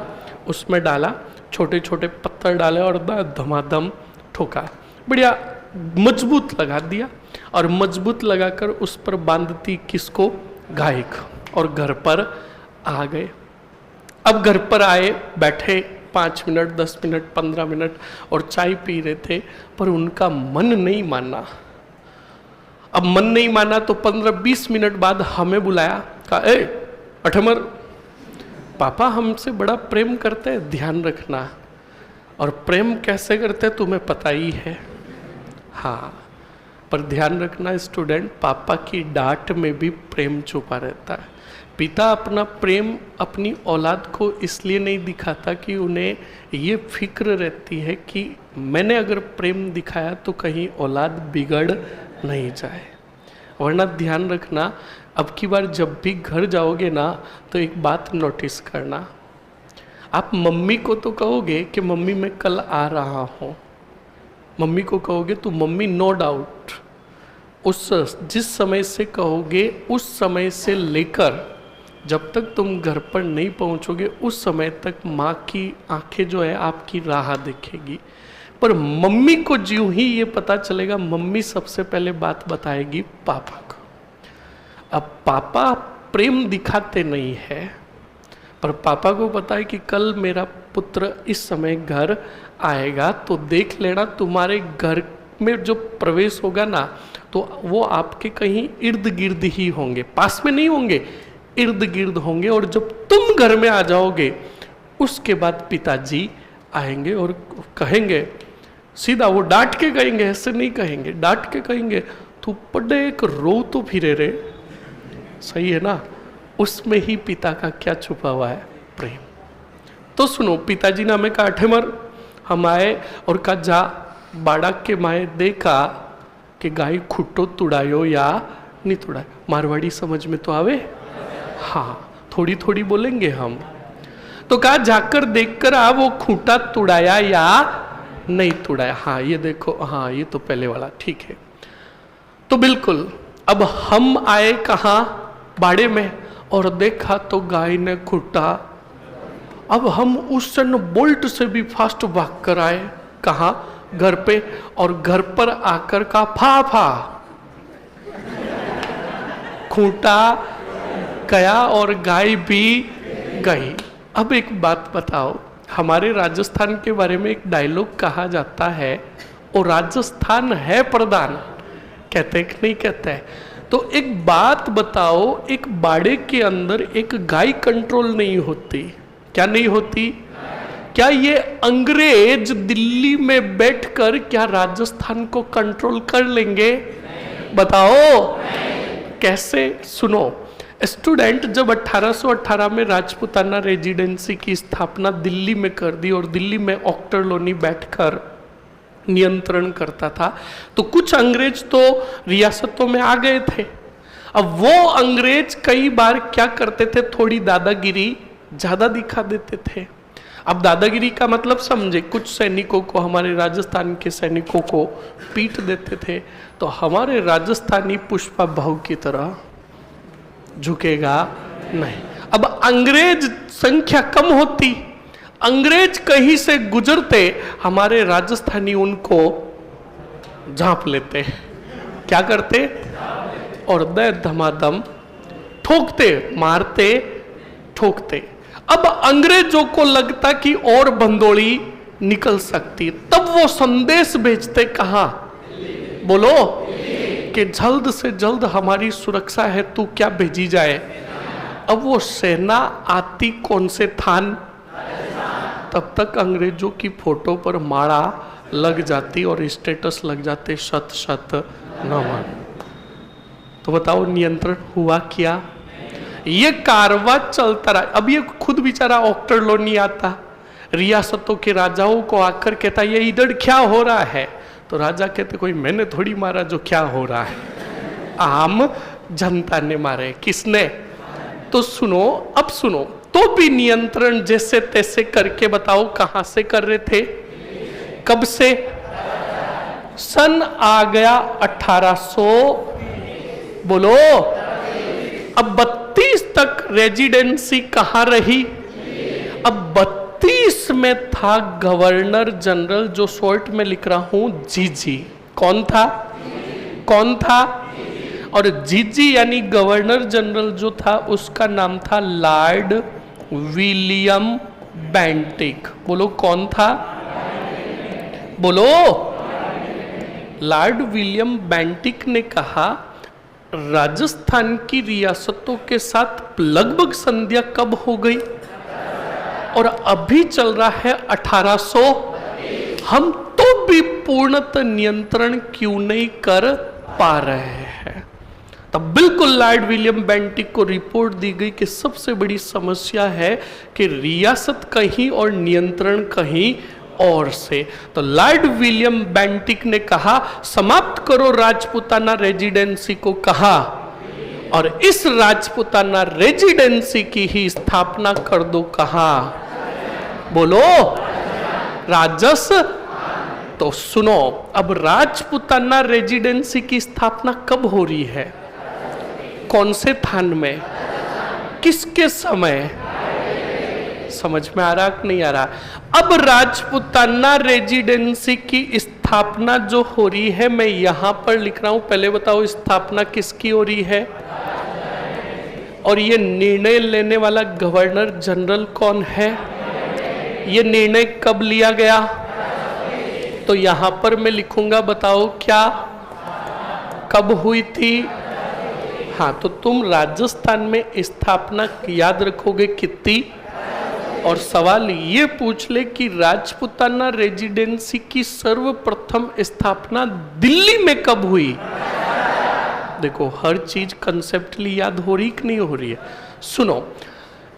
उसमें डाला, छोटे छोटे पत्थर डाले और धमाधम ठोका, बढ़िया मजबूत लगा दिया और मजबूत लगाकर उस पर बांधती किसको, गाय को, और घर पर आ गए। अब घर पर आए, बैठे 5 मिनट 10 मिनट 15 मिनट और चाय पी रहे थे, पर उनका मन नहीं माना। अब मन नहीं माना तो 15-20 मिनट बाद हमें बुलाया, कहा ए अठमर, पापा हमसे बड़ा प्रेम करते हैं, ध्यान रखना। और प्रेम कैसे करते हैं तुम्हें पता ही है, हाँ, पर ध्यान रखना स्टूडेंट, पापा की डांट में भी प्रेम छुपा रहता है। पिता अपना प्रेम अपनी औलाद को इसलिए नहीं दिखाता कि उन्हें ये फिक्र रहती है कि मैंने अगर प्रेम दिखाया तो कहीं औलाद बिगड़ नहीं जाए। वरना ध्यान रखना, अब की बार जब भी घर जाओगे ना तो एक बात नोटिस करना, आप मम्मी को तो कहोगे कि मम्मी मैं कल आ रहा हूँ, मम्मी को कहोगे तो मम्मी नो डाउट उस जिस समय से कहोगे उस समय से लेकर जब तक तुम घर पर नहीं पहुंचोगे उस समय तक माँ की आंखें जो है आपकी राह देखेगी। पर मम्मी को ज्यों ही ये पता चलेगा, मम्मी सबसे पहले बात बताएगी पापा को। अब पापा प्रेम दिखाते नहीं है, पर पापा को पता है कि कल मेरा पुत्र इस समय घर आएगा, तो देख लेना तुम्हारे घर में जो प्रवेश होगा ना तो वो आपके कहीं इर्द गिर्द ही होंगे, पास में नहीं होंगे, इर्द गिर्द होंगे। और जब तुम घर में आ जाओगे उसके बाद पिताजी आएंगे और कहेंगे, सीधा वो डांट के कहेंगे, ऐसे नहीं कहेंगे, डांट के कहेंगे तू पड़े एक रो तो फिरे रे, सही है ना। उसमें ही पिता का क्या छुपा हुआ है, प्रेम। तो सुनो, पिताजी ने हमें कहा ठेमर, हम आए और कहा जा बाड़ा के माए देखा कि गाय खुट्टो तुड़ायो या नहीं तुड़ायो। मारवाड़ी समझ में तो आवे, हाँ थोड़ी थोड़ी बोलेंगे हम। तो कहा जाकर देखकर आ वो खूंटा तुड़ाया या नहीं तुड़ाया। हाँ ये देखो, हाँ ये तो पहले वाला ठीक है। तो बिल्कुल अब हम आए कहाँ, बाड़े में, और देखा तो गाय ने खूंटा। अब हम उस सन बोल्ट से भी फास्ट भाग कर आए कहाँ, घर पे, और घर पर आकर का फा फा खूंटा गया और गाय भी गई। अब एक बात बताओ, हमारे राजस्थान के बारे में एक डायलॉग कहा जाता है, और राजस्थान है प्रधान, कहते कि नहीं कहते हैं। तो एक बात बताओ, एक बाड़े के अंदर एक गाय कंट्रोल नहीं होती, क्या नहीं होती? क्या ये अंग्रेज दिल्ली में बैठकर क्या राजस्थान को कंट्रोल कर लेंगे? बताओ कैसे। सुनो स्टूडेंट, जब 1818 में राजपूताना रेजिडेंसी की स्थापना दिल्ली में कर दी और दिल्ली में ऑक्टरलोनी बैठकर नियंत्रण करता था, तो कुछ अंग्रेज तो रियासतों में आ गए थे। अब वो अंग्रेज कई बार क्या करते थे, थोड़ी दादागिरी ज्यादा दिखा देते थे। अब दादागिरी का मतलब समझे, कुछ सैनिकों को, हमारे राजस्थान के सैनिकों को पीट देते थे, तो हमारे राजस्थानी पुष्पा भाव की तरह झुकेगा नहीं। अब अंग्रेज संख्या कम होती, अंग्रेज कहीं से गुजरते, हमारे राजस्थानी उनको झांप लेते, क्या करते, और दे धमाधम ठोकते, मारते ठोकते। अब अंग्रेजों को लगता कि और बंदोड़ी निकल सकती, तब वो संदेश भेजते कहाँ, बोलो, कि जल्द से जल्द हमारी सुरक्षा है तू क्या भेजी जाए। अब वो सेना आती कौन से थान, तब तक अंग्रेजों की फोटो पर माला लग जाती और स्टेटस लग जाते, शत शत नमन। तो बताओ नियंत्रण हुआ क्या? ये कारवा चलता रहा। अब ये खुद बेचारा ऑक्टरलोनी आता, रियासतों के राजाओं को आकर कहता ये इधर क्या हो रहा है, तो राजा कहते कोई मैंने थोड़ी मारा जो क्या हो रहा है, आम जनता ने मारे। किसने? तो सुनो, अब सुनो, तो भी नियंत्रण जैसे तैसे करके बताओ कहां से कर रहे थे, कब से? सन आ गया 1800, बोलो। अब 32 तक रेजिडेंसी कहां रही? अब 32 में था गवर्नर जनरल, जो शॉर्ट में लिख रहा हूं जीजी। कौन था? कौन था? और जीजी यानी गवर्नर जनरल जो था उसका नाम था लॉर्ड विलियम बेंटिक। बोलो कौन था? बोलो। लॉर्ड विलियम बेंटिक ने कहा राजस्थान की रियासतों के साथ लगभग संध्या कब हो गई? और अभी चल रहा है 1800। हम तो भी पूर्णतः नियंत्रण क्यों नहीं कर पा रहे हैं? तब बिल्कुल लॉर्ड विलियम बेंटिक को रिपोर्ट दी गई कि सबसे बड़ी समस्या है कि रियासत कहीं और नियंत्रण कहीं और से। तो लॉर्ड विलियम बेंटिक ने कहा समाप्त करो राजपूताना रेजिडेंसी को, कहा, और इस राजपूताना रेजिडेंसी की ही स्थापना कर दो। कहा? बोलो। राजस। तो सुनो, अब राजपूताना रेजिडेंसी की स्थापना कब हो रही है? कौन से थान में? किसके समय? समझ में आ रहा कि नहीं आ रहा? अब राजपूताना रेजिडेंसी की स्थापना जो हो रही है, मैं यहां पर लिख रहा हूं, पहले बताओ स्थापना किसकी हो रही है? और ये निर्णय लेने वाला गवर्नर जनरल कौन है? ये निर्णय कब लिया गया? तो यहां पर मैं लिखूंगा, बताओ क्या कब हुई थी? हाँ, तो तुम राजस्थान में स्थापना याद रखोगे कितनी? और सवाल ये पूछ ले कि राजपूताना रेजिडेंसी की सर्वप्रथम स्थापना दिल्ली में कब हुई? देखो, हर चीज कंसेप्टली याद हो रही कि नहीं हो रही है? सुनो,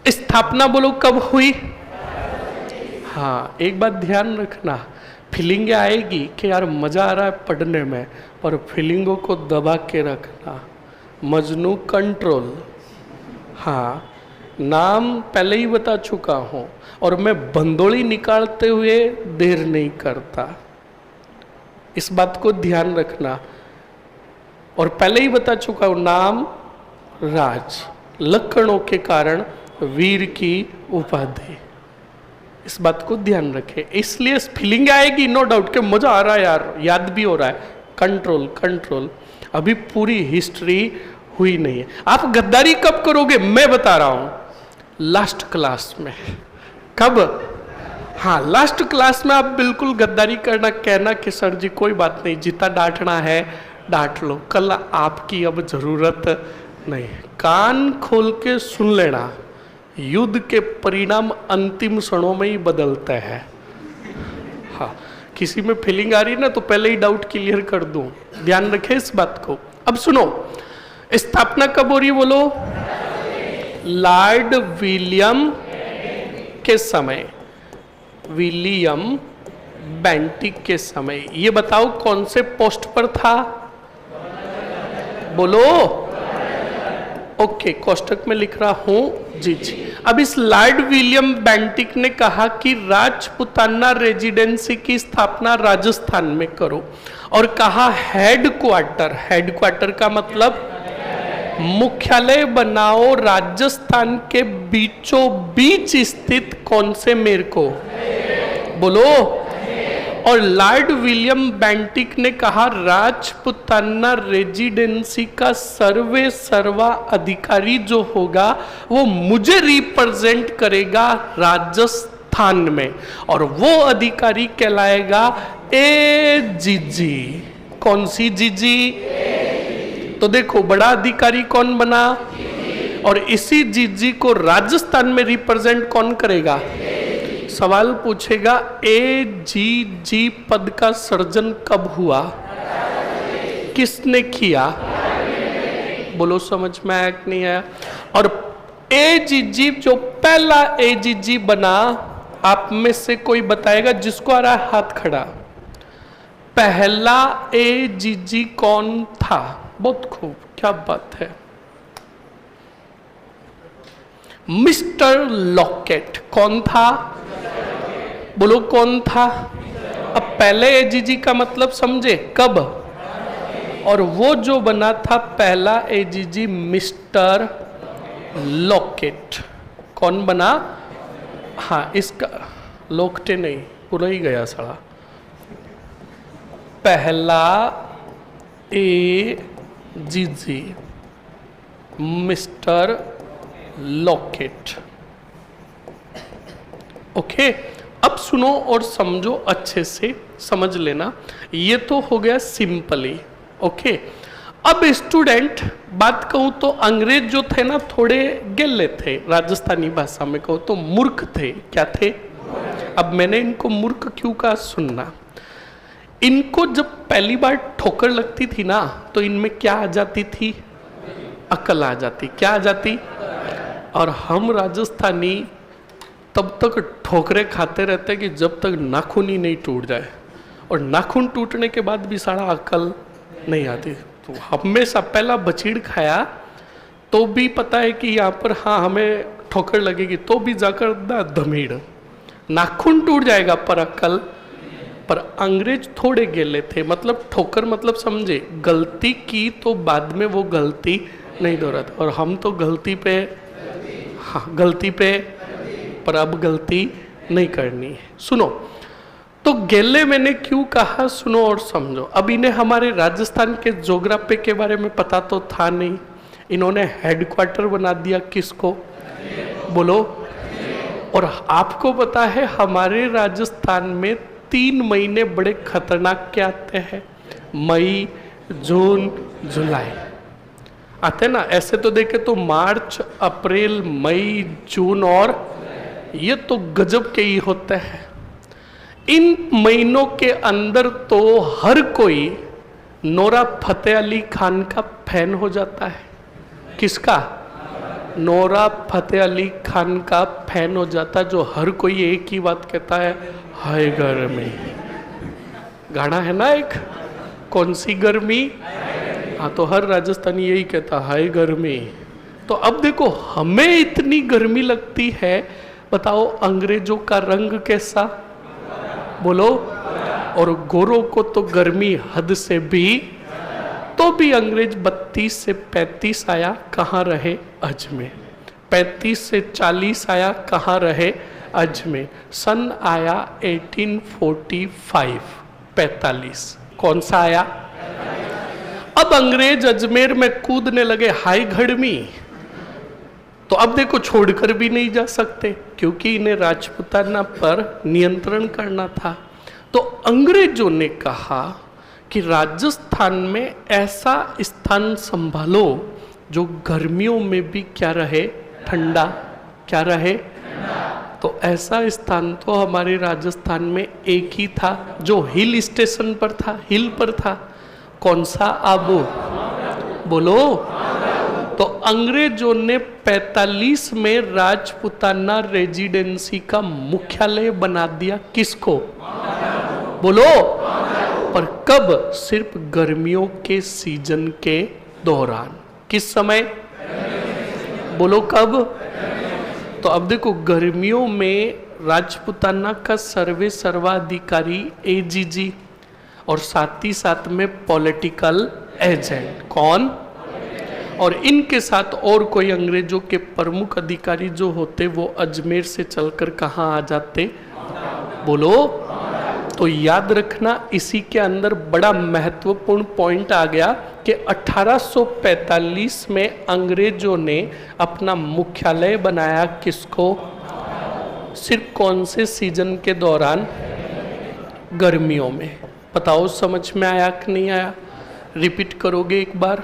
स्थापना बोलो कब हुई? हाँ, एक बात ध्यान रखना, फीलिंग आएगी कि यार मजा आ रहा है पढ़ने में, पर फीलिंगों को दबा के रखना। मजनू कंट्रोल। हाँ, नाम पहले ही बता चुका हूं और मैं बंदोली निकालते हुए देर नहीं करता, इस बात को ध्यान रखना। और पहले ही बता चुका हूं, नाम राज, लक्षणों के कारण वीर की उपाधि, इस बात को ध्यान रखें। इसलिए फीलिंग आएगी नो डाउट कि मजा आ रहा है यार, याद भी हो रहा है। कंट्रोल कंट्रोल, अभी पूरी हिस्ट्री हुई नहीं है। आप गद्दारी कब करोगे? मैं बता रहा हूं, लास्ट क्लास में। कब? हाँ, लास्ट क्लास में आप बिल्कुल गद्दारी करना, कहना कि सर जी कोई बात नहीं, जितना डांटना है डांट लो, कल आपकी अब जरूरत नहीं। कान खोल के सुन लेना, युद्ध के परिणाम अंतिम क्षणों में ही बदलते हैं। हाँ, किसी में फीलिंग आ रही है ना, तो पहले ही डाउट क्लियर कर दूं, ध्यान रखें इस बात को। अब सुनो, स्थापना कब हो रही बोलो? लॉर्ड विलियम के समय, विलियम बेंटिक के समय। ये बताओ कौन से पोस्ट पर था? बोलो। ओके, कोष्टक में लिख रहा हूं जी जी। अब इस लॉर्ड विलियम बेंटिक ने कहा कि राजपूताना रेजिडेंसी की स्थापना राजस्थान में करो, और कहा हेडक्वार्टर, हेडक्वार्टर का मतलब मुख्यालय बनाओ राजस्थान के बीचों बीच स्थित कौन से मेर को? बोलो। और लॉर्ड विलियम बेंटिक ने कहा राजपूताना रेजिडेंसी का सर्वे सर्वा अधिकारी जो होगा वो मुझे रिप्रेजेंट करेगा राजस्थान में, और वो अधिकारी कहलाएगा एजीजी। कौन सी जीजी? तो देखो, बड़ा अधिकारी कौन बना, और इसी जीजी को राजस्थान में रिप्रेजेंट कौन करेगा? सवाल पूछेगा, एजीजी पद का सृजन कब हुआ? किसने किया? बोलो, समझ में आया कि नहीं आया? और एजीजी जो पहला एजीजी बना, आप में से कोई बताएगा जिसको आ रहा है हाथ खड़ा, पहला एजीजी कौन था? बहुत खूब, क्या बात है। Mister locket. कौन था? बोलो कौन था? अब पहले एजीजी का मतलब समझे कब? और वो जो बना था पहला एजीजी मिस्टर लॉकेट। कौन बना? हाँ, इसका लोकटे नहीं, पूरा ही गया साला। पहला AGG, मिस्टर लॉकेट। ओके, अब सुनो और समझो, अच्छे से समझ लेना। ये तो हो गया सिंपली। ओके, अब स्टूडेंट बात कहूं तो अंग्रेज जो थे ना, थोड़े गेले थे, राजस्थानी भाषा में कहूं तो मूर्ख थे। क्या थे? अब मैंने इनको मूर्ख क्यों कहा, सुनना। इनको जब पहली बार ठोकर लगती थी ना, तो इनमें क्या आ जाती थी? अकल आ जाती। क्या आ जाती? और हम राजस्थानी तब तक ठोकरे खाते रहते कि जब तक नाखून ही नहीं टूट जाए, और नाखून टूटने के बाद भी सारा अकल नहीं आती। तो हमेशा पहला बचीड़ खाया तो भी पता है कि यहाँ पर हाँ हमें ठोकर लगेगी, तो भी जाकर धमीड़, नाखून टूट जाएगा पर अकल। पर अंग्रेज थोड़े गेले थे, मतलब ठोकर मतलब समझे, गलती की तो बाद में वो गलती नहीं दोहराते। और हम तो गलती पे, हाँ गलती पे, पर अब गलती नहीं करनी है। सुनो, तो गेले मैंने क्यों कहा, सुनो और समझो। अब इन्हें हमारे राजस्थान के ज्योग्राफी के बारे में पता तो था नहीं, इन्होंने हेडक्वार्टर बना दिया किसको? बोलो। और आपको पता है हमारे राजस्थान में 3 महीने बड़े खतरनाक के आते हैं, मई, जून, जुलाई आते ना। ऐसे तो देखे तो मार्च, अप्रैल, मई, जून, और ये तो गजब के ही होते हैं। इन महीनों के अंदर तो हर कोई नोरा फतेह अली खान का फैन हो जाता है। किसका? नोरा फतेह अली खान का फैन हो जाता है, जो हर कोई एक ही बात कहता है, हाय गर्मी। गाना है ना एक, कौन सी गर्मी? हाँ, तो हर राजस्थानी यही कहता, हाय गर्मी। तो अब देखो, हमें इतनी गर्मी लगती है, बताओ अंग्रेजों का रंग कैसा? बोलो। और गोरों को तो गर्मी हद से भी, तो भी अंग्रेज 32 से 35 आया, कहाँ रहे? अजमेर। 35 से 40 आया, कहाँ रहे? अजमेर। सन आया 1845, 45। कौन सा आया? अब अंग्रेज अजमेर में कूदने लगे, हाय गर्मी। तो अब देखो, छोड़कर भी नहीं जा सकते, क्योंकि इन्हें राजपूताना पर नियंत्रण करना था। तो अंग्रेजों ने कहा कि राजस्थान में ऐसा स्थान संभालो जो गर्मियों में भी क्या रहे? ठंडा। क्या रहे? तो ऐसा स्थान तो हमारे राजस्थान में एक ही था, जो हिल स्टेशन पर था, हिल पर था। कौन सा? आबू। बोलो। तो अंग्रेजों ने 45 में राजपूताना रेजिडेंसी का मुख्यालय बना दिया। किसको? बोलो। पर कब? सिर्फ गर्मियों के सीजन के दौरान। किस समय? बोलो कब? तो अब देखो, गर्मियों में राजपूताना का सर्वाधिकारी AGG, और साथ ही साथ में पॉलिटिकल एजेंट। कौन? और इनके साथ और कोई अंग्रेजों के प्रमुख अधिकारी जो होते, वो अजमेर से चलकर कहाँ आ जाते? बोलो। तो याद रखना, इसी के अंदर बड़ा महत्वपूर्ण पॉइंट आ गया कि 1845 में अंग्रेजों ने अपना मुख्यालय बनाया। किसको? सिर्फ कौन से सीजन के दौरान? गर्मियों में। बताओ समझ में आया कि नहीं आया? रिपीट करोगे एक बार?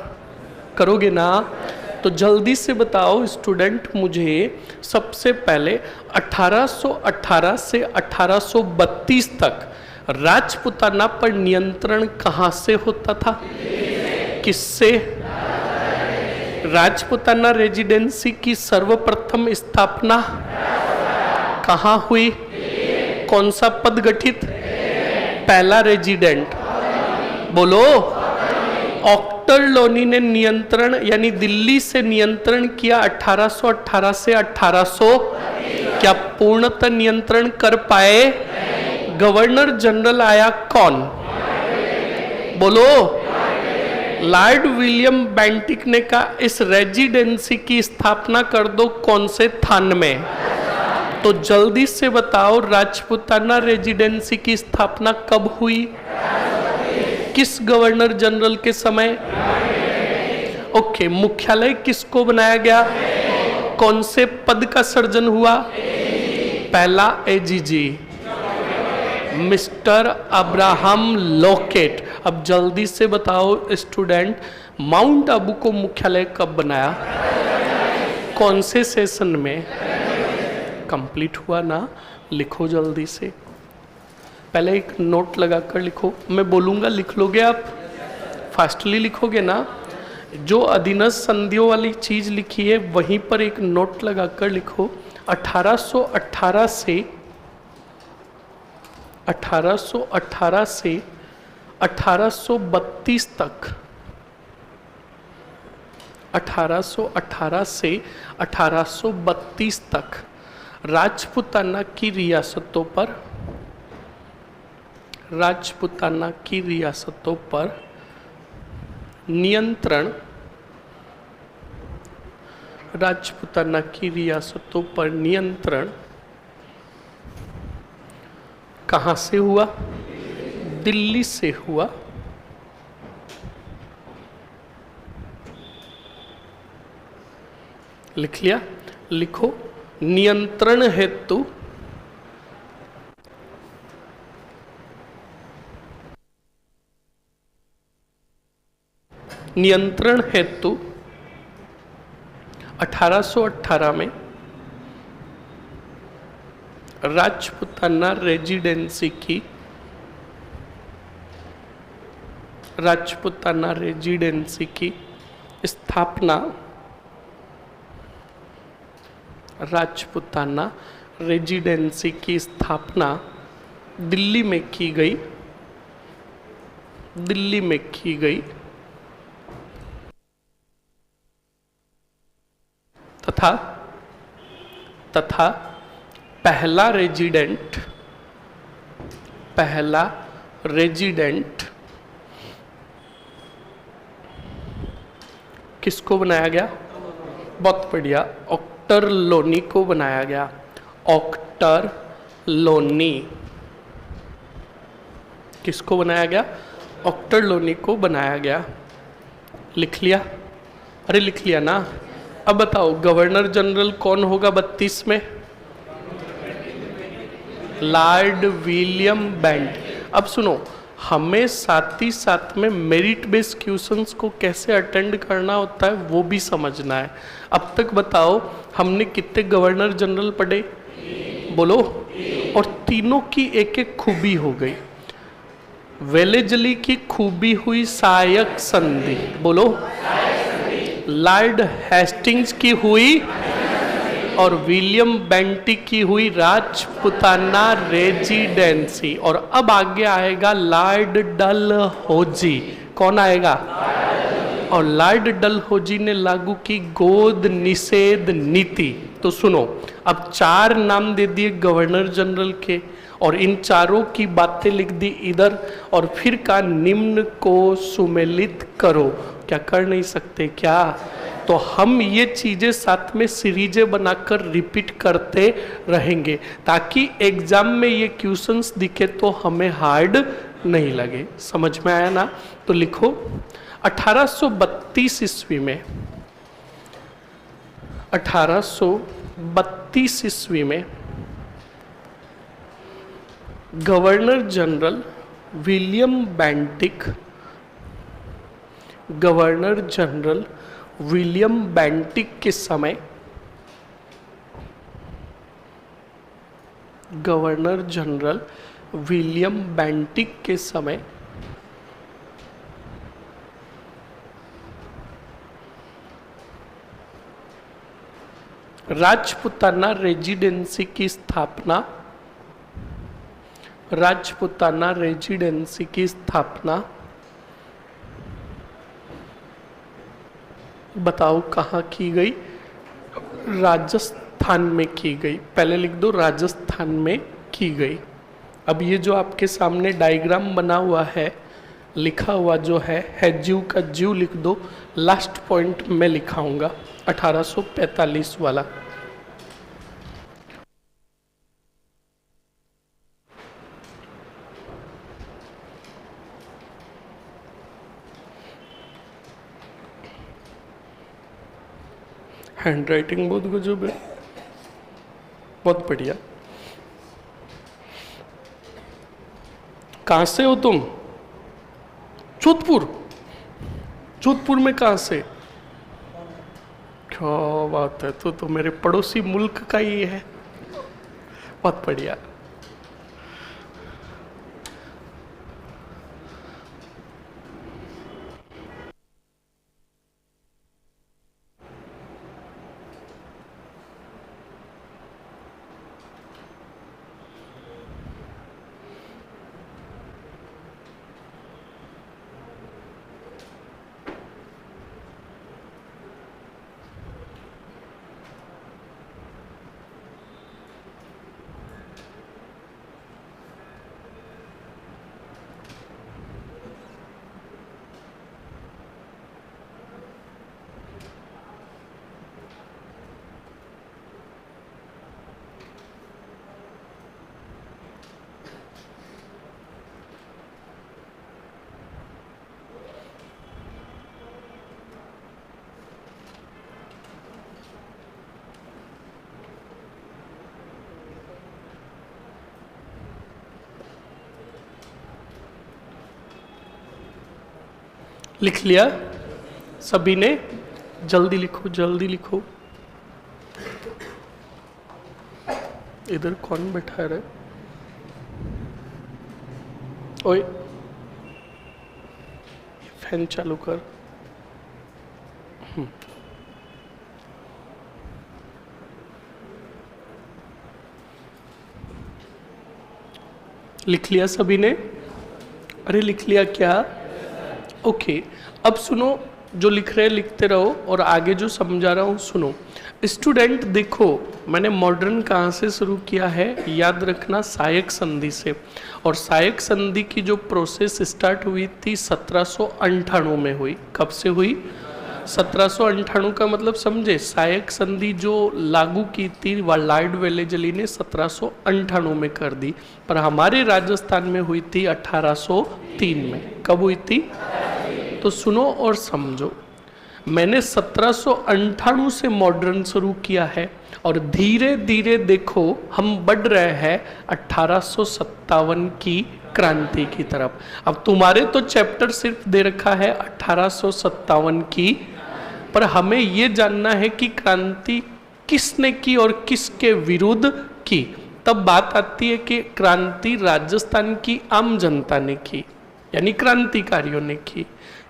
करोगे ना? तो जल्दी से बताओ स्टूडेंट मुझे, सबसे पहले 1818 से 1832 तक राजपूताना पर नियंत्रण कहाँ से होता था? किससे? राजपूताना रेजिडेंसी की सर्वप्रथम स्थापना कहाँ हुई? कौन सा पद गठित? पहला रेजिडेंट। बोलो। ऑक्टरलोनी ने नियंत्रण, यानी दिल्ली से नियंत्रण किया 1818 से 1800। क्या पूर्णतः नियंत्रण कर पाए? गवर्नर जनरल आया कौन? बोलो। लॉर्ड विलियम बेंटिक ने कहा इस रेजिडेंसी की स्थापना कर दो कौन से थान में? तो जल्दी से बताओ राजपूताना रेजिडेंसी की स्थापना कब हुई? किस गवर्नर जनरल के समय? ओके, मुख्यालय किसको बनाया गया? कौन से पद का सृजन हुआ? पहला एजीजी मिस्टर अब्राहम लॉकेट। अब जल्दी से बताओ स्टूडेंट, माउंट आबू को मुख्यालय कब बनाया? कौन से सेशन में? कंप्लीट हुआ ना? लिखो जल्दी से, पहले एक नोट लगाकर लिखो, मैं बोलूँगा लिख लोगे आप? फास्टली लिखोगे ना? जो अधीनस्थ संधियों वाली चीज़ लिखी है वहीं पर एक नोट लगाकर लिखो। 1818 से 1832 तक, 1818 से 1832 तक राजपूताना की रियासतों पर, राजपूताना की रियासतों पर नियंत्रण, राजपूताना की रियासतों पर नियंत्रण कहाँ से हुआ? दिल्ली से हुआ। लिख लिया? लिखो, नियंत्रण हेतु नियंत्रण हेतु 1818 में राजपूताना रेजिडेंसी की, राजपूताना रेजिडेंसी की स्थापना, राजपूताना रेजिडेंसी की स्थापना दिल्ली में की गई, दिल्ली में की गई तथा पहला रेजिडेंट किसको बनाया गया? बहुत बढ़िया, ऑक्टरलोनी को बनाया गया। ऑक्टरलोनी किसको बनाया गया? ऑक्टरलोनी को बनाया गया। लिख लिया? अरे लिख लिया ना? अब बताओ गवर्नर जनरल कौन होगा 32 में? Lord William Bentinck. अब सुनो, हमें साथ ही साथ में मेरिट बेस्ड क्वेश्चंस को कैसे अटेंड करना होता है वो भी समझना है। अब तक बताओ हमने कितने गवर्नर जनरल पढ़े? बोलो। और तीनों की एक एक खूबी हो गई। वेलेजली की खूबी हुई सहायक संधि, बोलो। लॉर्ड हेस्टिंग्स की हुई और विलियम बेंटिक की हुई राजपूताना रेजिडेंसी। और अब आगे आएगा लॉर्ड डलहौजी। कौन आएगा? और लॉर्ड डलहौजी ने लागू की गोद निषेध नीति। तो सुनो, अब 4 नाम दे दिए गवर्नर जनरल के और इन चारों की बातें लिख दी इधर, और फिर का निम्न को सुमेलित करो। क्या कर नहीं सकते क्या? तो हम ये चीज़ें साथ में सीरीजें बनाकर रिपीट करते रहेंगे ताकि एग्जाम में ये क्वेश्चंस दिखे तो हमें हार्ड नहीं लगे। समझ में आया ना? तो लिखो 1832 ईस्वी में, 1832 ईस्वी में governor general William Bentinck, governor general William Bentinck के समय, गवर्नर जनरल विलियम बेंटिक के समय राजपूताना रेजिडेंसी की स्थापना, राजपूताना रेजिडेंसी की स्थापना बताओ कहाँ की गई? राजस्थान में की गई। पहले लिख दो राजस्थान में की गई। अब ये जो आपके सामने डायग्राम बना हुआ है लिखा हुआ जो है जीव का जीव लिख दो। लास्ट पॉइंट मैं लिखाऊंगा 1845 वाला। हैंड राइटिंग बहुत गजब है, बहुत बढ़िया। कहाँ से हो तुम? जोधपुर। जोधपुर में कहाँ से? क्या बात है, तो मेरे पड़ोसी मुल्क का ही है। बहुत बढ़िया। लिख लिया सभी ने? जल्दी लिखो, जल्दी लिखो। इधर कौन बैठा है रे? ओए, फैन चालू कर। लिख लिया सभी ने? अरे लिख लिया क्या? ओके। अब सुनो, जो लिख रहे हैं लिखते रहो, और आगे जो समझा रहा हूँ सुनो। स्टूडेंट देखो, मैंने मॉडर्न कहाँ से शुरू किया है? याद रखना, सहायक संधि से। और सहायक संधि की जो प्रोसेस स्टार्ट हुई थी 1798 में हुई। कब से हुई? 1798 का मतलब समझे? सहायक संधि जो लागू की थी लॉर्ड वेलेजली ने 1798 में कर दी, पर हमारे राजस्थान में हुई थी 1803 में। कब हुई थी? तो सुनो और समझो, मैंने 1798 से मॉडर्न शुरू किया है, और धीरे धीरे देखो हम बढ़ रहे हैं 1857 की क्रांति की तरफ। अब तुम्हारे तो चैप्टर सिर्फ दे रखा है 1857 की, पर हमें ये जानना है कि क्रांति किसने की और किसके विरुद्ध की। तब बात आती है कि क्रांति राजस्थान की आम जनता ने की, यानी क्रांतिकारियों ने की।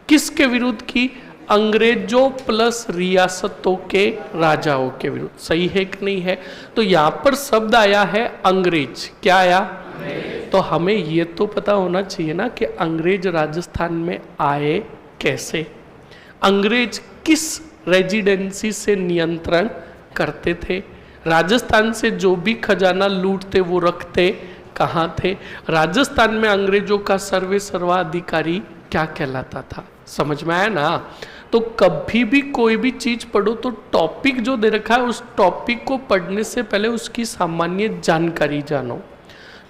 किसके विरुद्ध की? अंग्रेजों प्लस रियासतों के राजाओं के विरुद्ध। सही है कि नहीं है? तो यहाँ पर शब्द आया है अंग्रेज। क्या आया? तो हमें ये तो पता होना चाहिए ना कि अंग्रेज राजस्थान में आए कैसे, अंग्रेज किस रेजिडेंसी से नियंत्रण करते थे, राजस्थान से जो भी खजाना लूटते वो रखते कहाँ थे, राजस्थान में अंग्रेजों का सर्वे सर्वाधिकारी क्या कहलाता था। समझ में आया ना? तो कभी भी कोई भी चीज पढ़ो तो टॉपिक जो दे रखा है उस टॉपिक को पढ़ने से पहले उसकी सामान्य जानकारी जानो।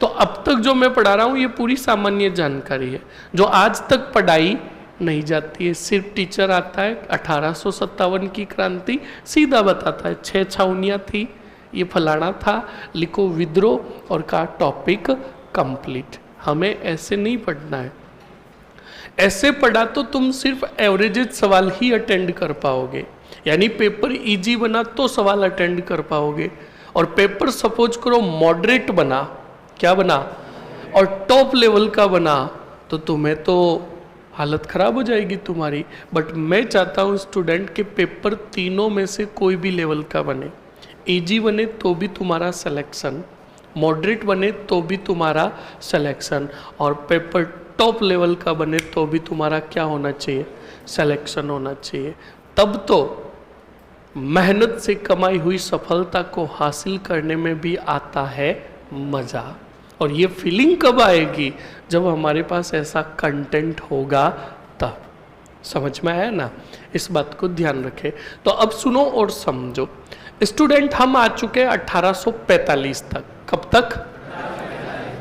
तो अब तक जो मैं पढ़ा रहा हूँ ये पूरी सामान्य जानकारी है जो आज तक पढ़ाई नहीं जाती है। सिर्फ टीचर आता है 1857 की क्रांति सीधा बताता है 6 छावनियाँ थी, ये फलाना था, लिखो विद्रोह और का टॉपिक कंप्लीट। हमें ऐसे नहीं पढ़ना है। ऐसे पढ़ा तो तुम सिर्फ एवरेजेज सवाल ही अटेंड कर पाओगे, यानी पेपर इजी बना तो सवाल अटेंड कर पाओगे। और पेपर सपोज करो मॉडरेट बना, क्या बना, और टॉप लेवल का बना, तो तुम्हें तो हालत खराब हो जाएगी तुम्हारी। बट मैं चाहता हूँ स्टूडेंट के पेपर तीनों में से कोई भी लेवल का बने। इजी बने तो भी तुम्हारा सिलेक्शन, मॉडरेट बने तो भी तुम्हारा सिलेक्शन, और पेपर टॉप लेवल का बने तो भी तुम्हारा क्या होना चाहिए, सिलेक्शन होना चाहिए। तब तो मेहनत से कमाई हुई सफलता को हासिल करने में भी आता है मज़ा। और ये फीलिंग कब आएगी? जब हमारे पास ऐसा कंटेंट होगा तब। समझ में आया ना? इस बात को ध्यान रखें। तो अब सुनो और समझो। स्टूडेंट, हम आ चुके हैं 1845 तक। कब तक?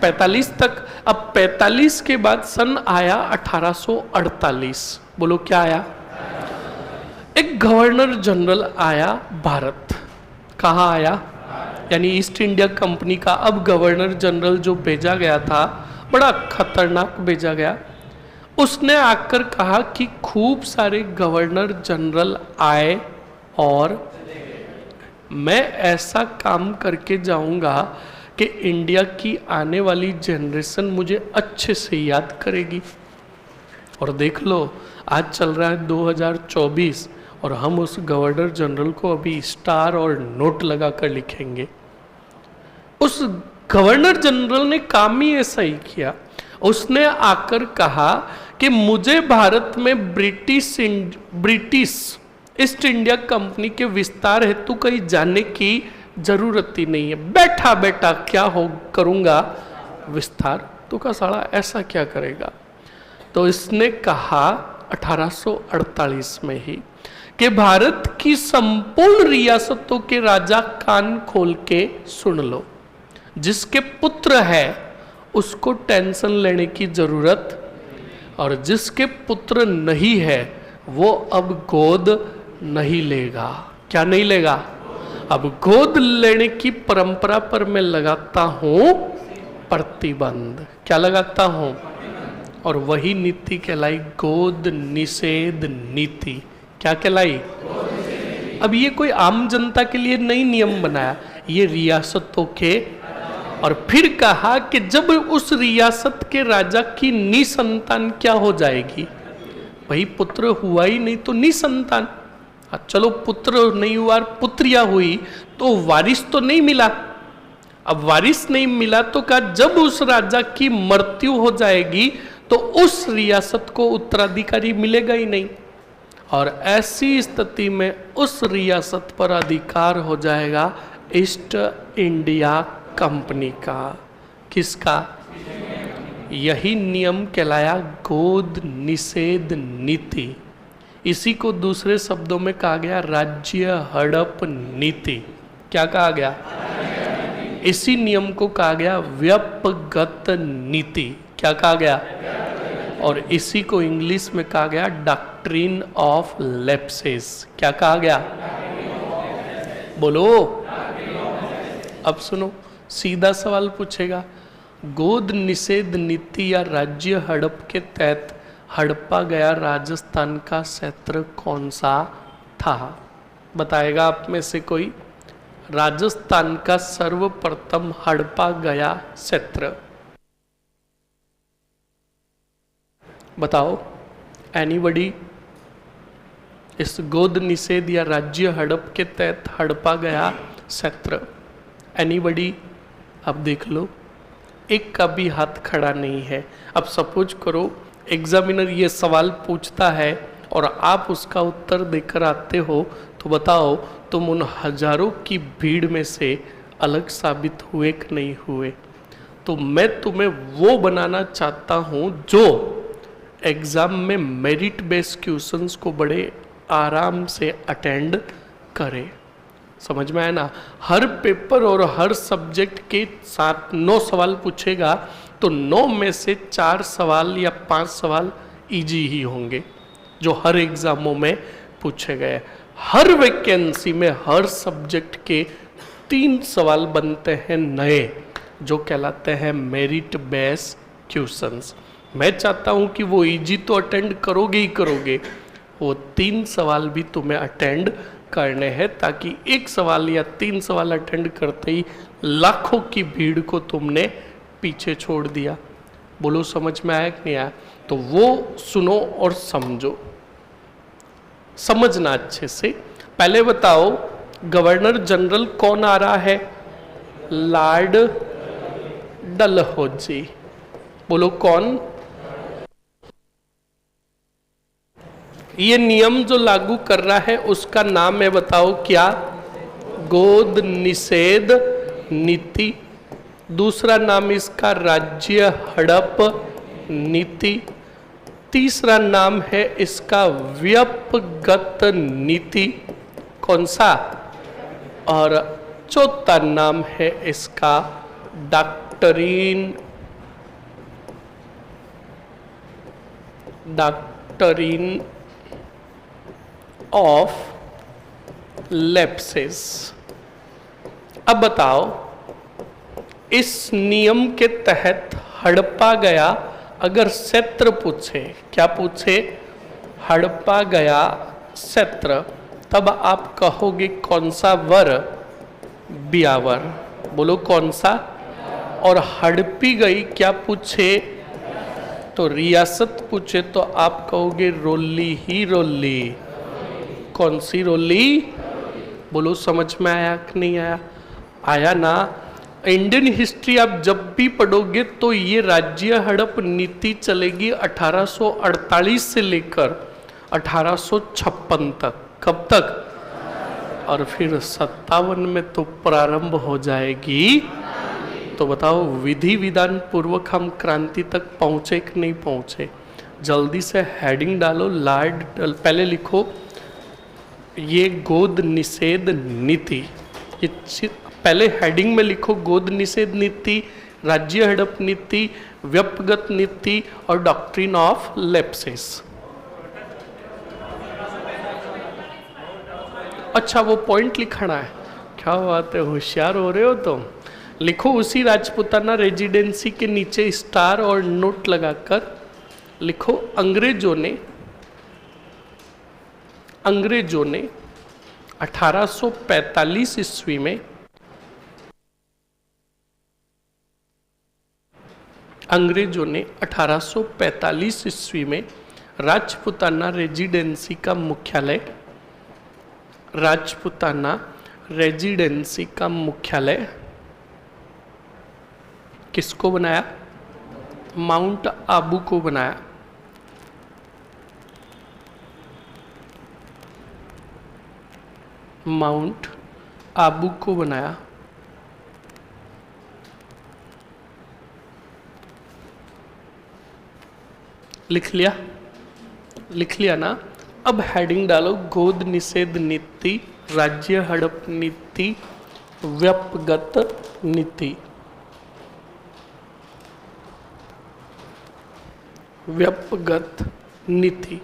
45 तक। अब 45 के बाद सन आया 1848। बोलो क्या आया? एक गवर्नर जनरल आया भारत। कहाँ आया? यानी ईस्ट इंडिया कंपनी का अब गवर्नर जनरल जो भेजा गया था, बड़ा खतरनाक भेजा गया। उसने आकर कहा कि खूब सारे गवर्नर जनरल आए और मैं ऐसा काम करके जाऊंगा कि इंडिया की आने वाली जनरेशन मुझे अच्छे से याद करेगी। और देख लो, आज चल रहा है 2024 और हम उस गवर्नर जनरल को अभी स्टार और नोट लगा कर लिखेंगे। उस गवर्नर जनरल ने काम ही ऐसा ही किया। उसने आकर कहा कि मुझे भारत में ब्रिटिश ईस्ट इंडिया कंपनी के विस्तार हेतु कहीं जाने की जरूरत ही नहीं है। बैठा बैठा क्या हो करूंगा विस्तार, तो का साला ऐसा क्या करेगा। तो इसने कहा 1848 में ही कि भारत की संपूर्ण रियासतों के राजा कान खोल के सुन लो, जिसके पुत्र है उसको टेंशन लेने की जरूरत, और जिसके पुत्र नहीं है वो अब गोद नहीं लेगा। क्या नहीं लेगा? अब गोद लेने की परंपरा पर मैं लगाता हूं प्रतिबंध। क्या लगाता हूं? और वही नीति कहलाई गोद निषेध नीति। क्या कहलाई? अब ये कोई आम जनता के लिए नई नियम बनाया, ये रियासतों के। और फिर कहा कि जब उस रियासत के राजा की निसंतान क्या हो जाएगी, भाई पुत्र हुआ ही नहीं तो निसंतान। चलो पुत्र नहीं हुआ, पुत्रिया हुई तो वारिस तो नहीं मिला। अब वारिस नहीं मिला तो कहा जब उस राजा की मृत्यु हो जाएगी तो उस रियासत को उत्तराधिकारी मिलेगा ही नहीं, और ऐसी स्थिति में उस रियासत पर अधिकार हो जाएगा ईस्ट इंडिया कंपनी का। किसका? यही नियम कहलाया गोद निषेध नीति। इसी को दूसरे शब्दों में कहा गया राज्य हड़प नीति। क्या कहा गया? इसी नियम को कहा गया व्यपगत नीति। क्या कहा गया? और इसी को इंग्लिश में कहा गया डॉक्ट्रिन ऑफ लैप्सेस। क्या कहा गया? बोलो। अब सुनो, सीधा सवाल पूछेगा, गोद निषेध नीति या राज्य हड़प के तहत हड़पा गया राजस्थान का क्षेत्र कौन सा था? बताएगा आप में से कोई? राजस्थान का सर्वप्रथम हड़पा गया क्षेत्र बताओ। एनीबडी? इस गोद निषेध या राज्य हड़प के तहत हड़पा गया क्षेत्र एनीबडी? अब देख लो, एक का भी हाथ खड़ा नहीं है। अब सपोज करो एग्जामिनर ये सवाल पूछता है और आप उसका उत्तर देकर आते हो, तो बताओ तुम उन हजारों की भीड़ में से अलग साबित हुए कि नहीं हुए? तो मैं तुम्हें वो बनाना चाहता हूँ जो एग्जाम में मेरिट बेस्ड क्वेश्चंस को बड़े आराम से अटेंड करे। समझ में आया ना? हर पेपर और हर सब्जेक्ट के साथ 9 सवाल पूछेगा, तो 9 में से 4 सवाल या 5 सवाल इजी ही होंगे जो हर एग्जामों में पूछे गए। हर वैकेंसी में हर सब्जेक्ट के 3 सवाल बनते हैं नए, जो कहलाते हैं मेरिट बेस्ड क्वेश्चंस। मैं चाहता हूं कि वो इजी तो अटेंड करोगे ही करोगे, वो 3 सवाल भी तुम्हें अटेंड करने हैं, ताकि एक सवाल या 3 सवाल अटेंड करते ही लाखों की भीड़ को तुमने पीछे छोड़ दिया। बोलो समझ में आया कि नहीं आया? तो वो सुनो और समझो, समझना अच्छे से। पहले बताओ गवर्नर जनरल कौन आ रहा है? लॉर्ड डलहौजी। बोलो कौन? ये नियम जो लागू कर रहा है उसका नाम है, बताओ क्या? गोद निषेध नीति। दूसरा नाम इसका राज्य हड़प नीति, तीसरा नाम है इसका व्यपगत नीति, कौन सा, और चौथा नाम है इसका डॉक्ट्रिन ऑफ लैप्सेस। अब बताओ, इस नियम के तहत हड़पा गया अगर क्षेत्र पूछे, क्या पूछे, हड़पा गया क्षेत्र, तब आप कहोगे कौन सा वर, ब्यावर, बोलो कौन सा, और हड़पी गई क्या पूछे तो रियासत पूछे तो आप कहोगे रोली ही रोली, कौन सी रोली, बोलो समझ में आया कि नहीं आया, आया ना। इंडियन हिस्ट्री आप जब भी पढ़ोगे तो ये राज्य हड़प नीति चलेगी 1848 से लेकर 1856 तक, कब तक, और फिर 57 में तो प्रारंभ हो जाएगी। तो बताओ विधि विधान पूर्वक हम क्रांति तक पहुंचे कि नहीं पहुंचे। जल्दी से हेडिंग डालो, लॉर्ड, पहले लिखो ये गोद निषेध नीति, ये पहले हेडिंग में लिखो गोद निषेध नीति, राज्य हड़प नीति, व्यपगत नीति और डॉक्ट्रिन ऑफ लैप्सेस। अच्छा वो पॉइंट लिखना है, क्या बात है, होशियार हो रहे हो तुम। लिखो उसी राजपूताना रेजिडेंसी के नीचे स्टार और नोट लगाकर लिखो अंग्रेजों ने 1845 ईस्वी में अंग्रेजों ने 1845 ईस्वी में राजपूताना रेजिडेंसी का मुख्यालय, राजपूताना रेजिडेंसी का मुख्यालय किसको बनाया, माउंट आबू को बनाया। माउंट आबू को बनाया। लिख लिया, लिख लिया ना। अब हेडिंग डालो गोद निषेध नीति, राज्य हड़प नीति, व्यपगत नीति, व्यपगत नीति।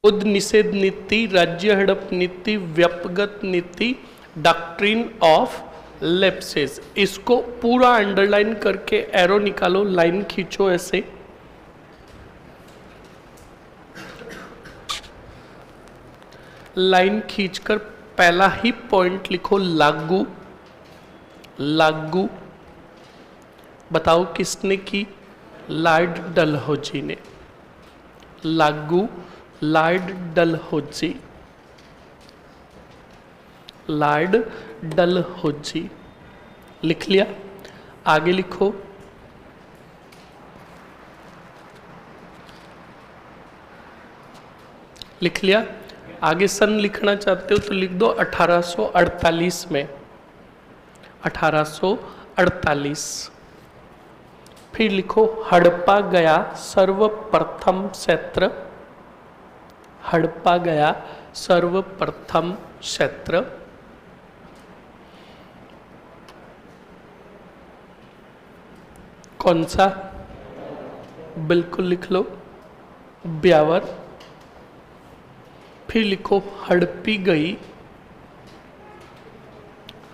गोद निषेध नीति, राज्य हड़प नीति, व्यपगत नीति, डॉक्ट्रिन ऑफ लैप्सेस। इसको पूरा अंडरलाइन करके एरो निकालो, लाइन खींचो ऐसे। लाइन खींचकर पहला ही पॉइंट लिखो लागू। लागू बताओ किसने की, लॉर्ड डलहौजी ने। लागू लॉर्ड डलहौजी, लॉर्ड डलहौजी। लिख लिया, आगे लिखो। लिख लिया, आगे सन लिखना चाहते हो तो लिख दो 1848 में, 1848। फिर लिखो हड़पा गया सर्वप्रथम क्षेत्र, हड़पा गया सर्वप्रथम क्षेत्र। कौन सा, बिल्कुल लिख लो, ब्यावर। फिर लिखो हड़पी गई,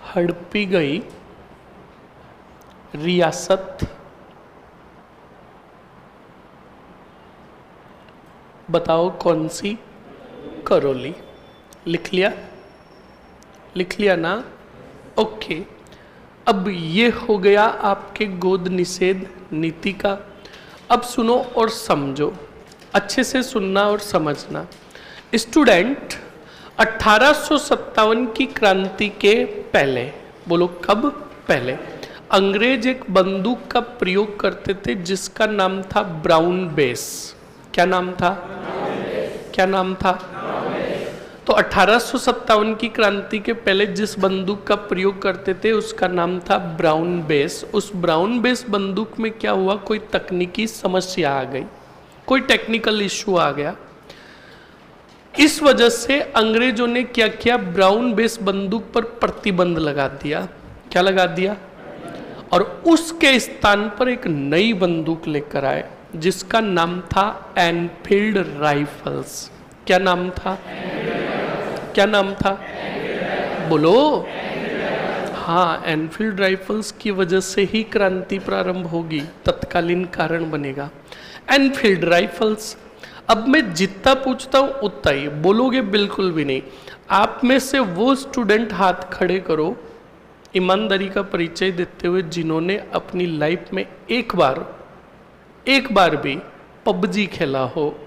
हड़पी गई रियासत, बताओ कौन सी? करौली। लिख लिया? लिख लिया ना? ओके। अब ये हो गया आपके गोद निषेध नीति का। अब सुनो और समझो, अच्छे से सुनना और समझना। स्टूडेंट, 1857 की क्रांति के पहले, बोलो कब पहले, अंग्रेज एक बंदूक का प्रयोग करते थे जिसका नाम था ब्राउन बेस। क्या नाम था? क्या नाम था? तो 1857 की क्रांति के पहले जिस बंदूक का प्रयोग करते थे उसका नाम था ब्राउन बेस। उस ब्राउन बेस बंदूक में क्या हुआ, कोई तकनीकी समस्या आ गई, कोई टेक्निकल इश्यू आ गया। इस वजह से अंग्रेजों ने क्या किया, ब्राउन बेस बंदूक पर प्रतिबंध लगा दिया। क्या लगा दिया? और उसके स्थान पर एक नई बंदूक लेकर आए जिसका नाम था एनफील्ड राइफल्स। क्या नाम था? क्या नाम था? बोलो। हाँ, एनफील्ड राइफल्स की वजह से ही क्रांति प्रारंभ होगी, तत्कालीन कारण बनेगा एनफील्ड राइफल्स। अब मैं जितना पूछता हूं उतना ही बोलोगे, बिल्कुल भी नहीं। आप में से वो स्टूडेंट हाथ खड़े करो ईमानदारी का परिचय देते हुए जिन्होंने अपनी लाइफ में एक बार भी पबजी खेला हो।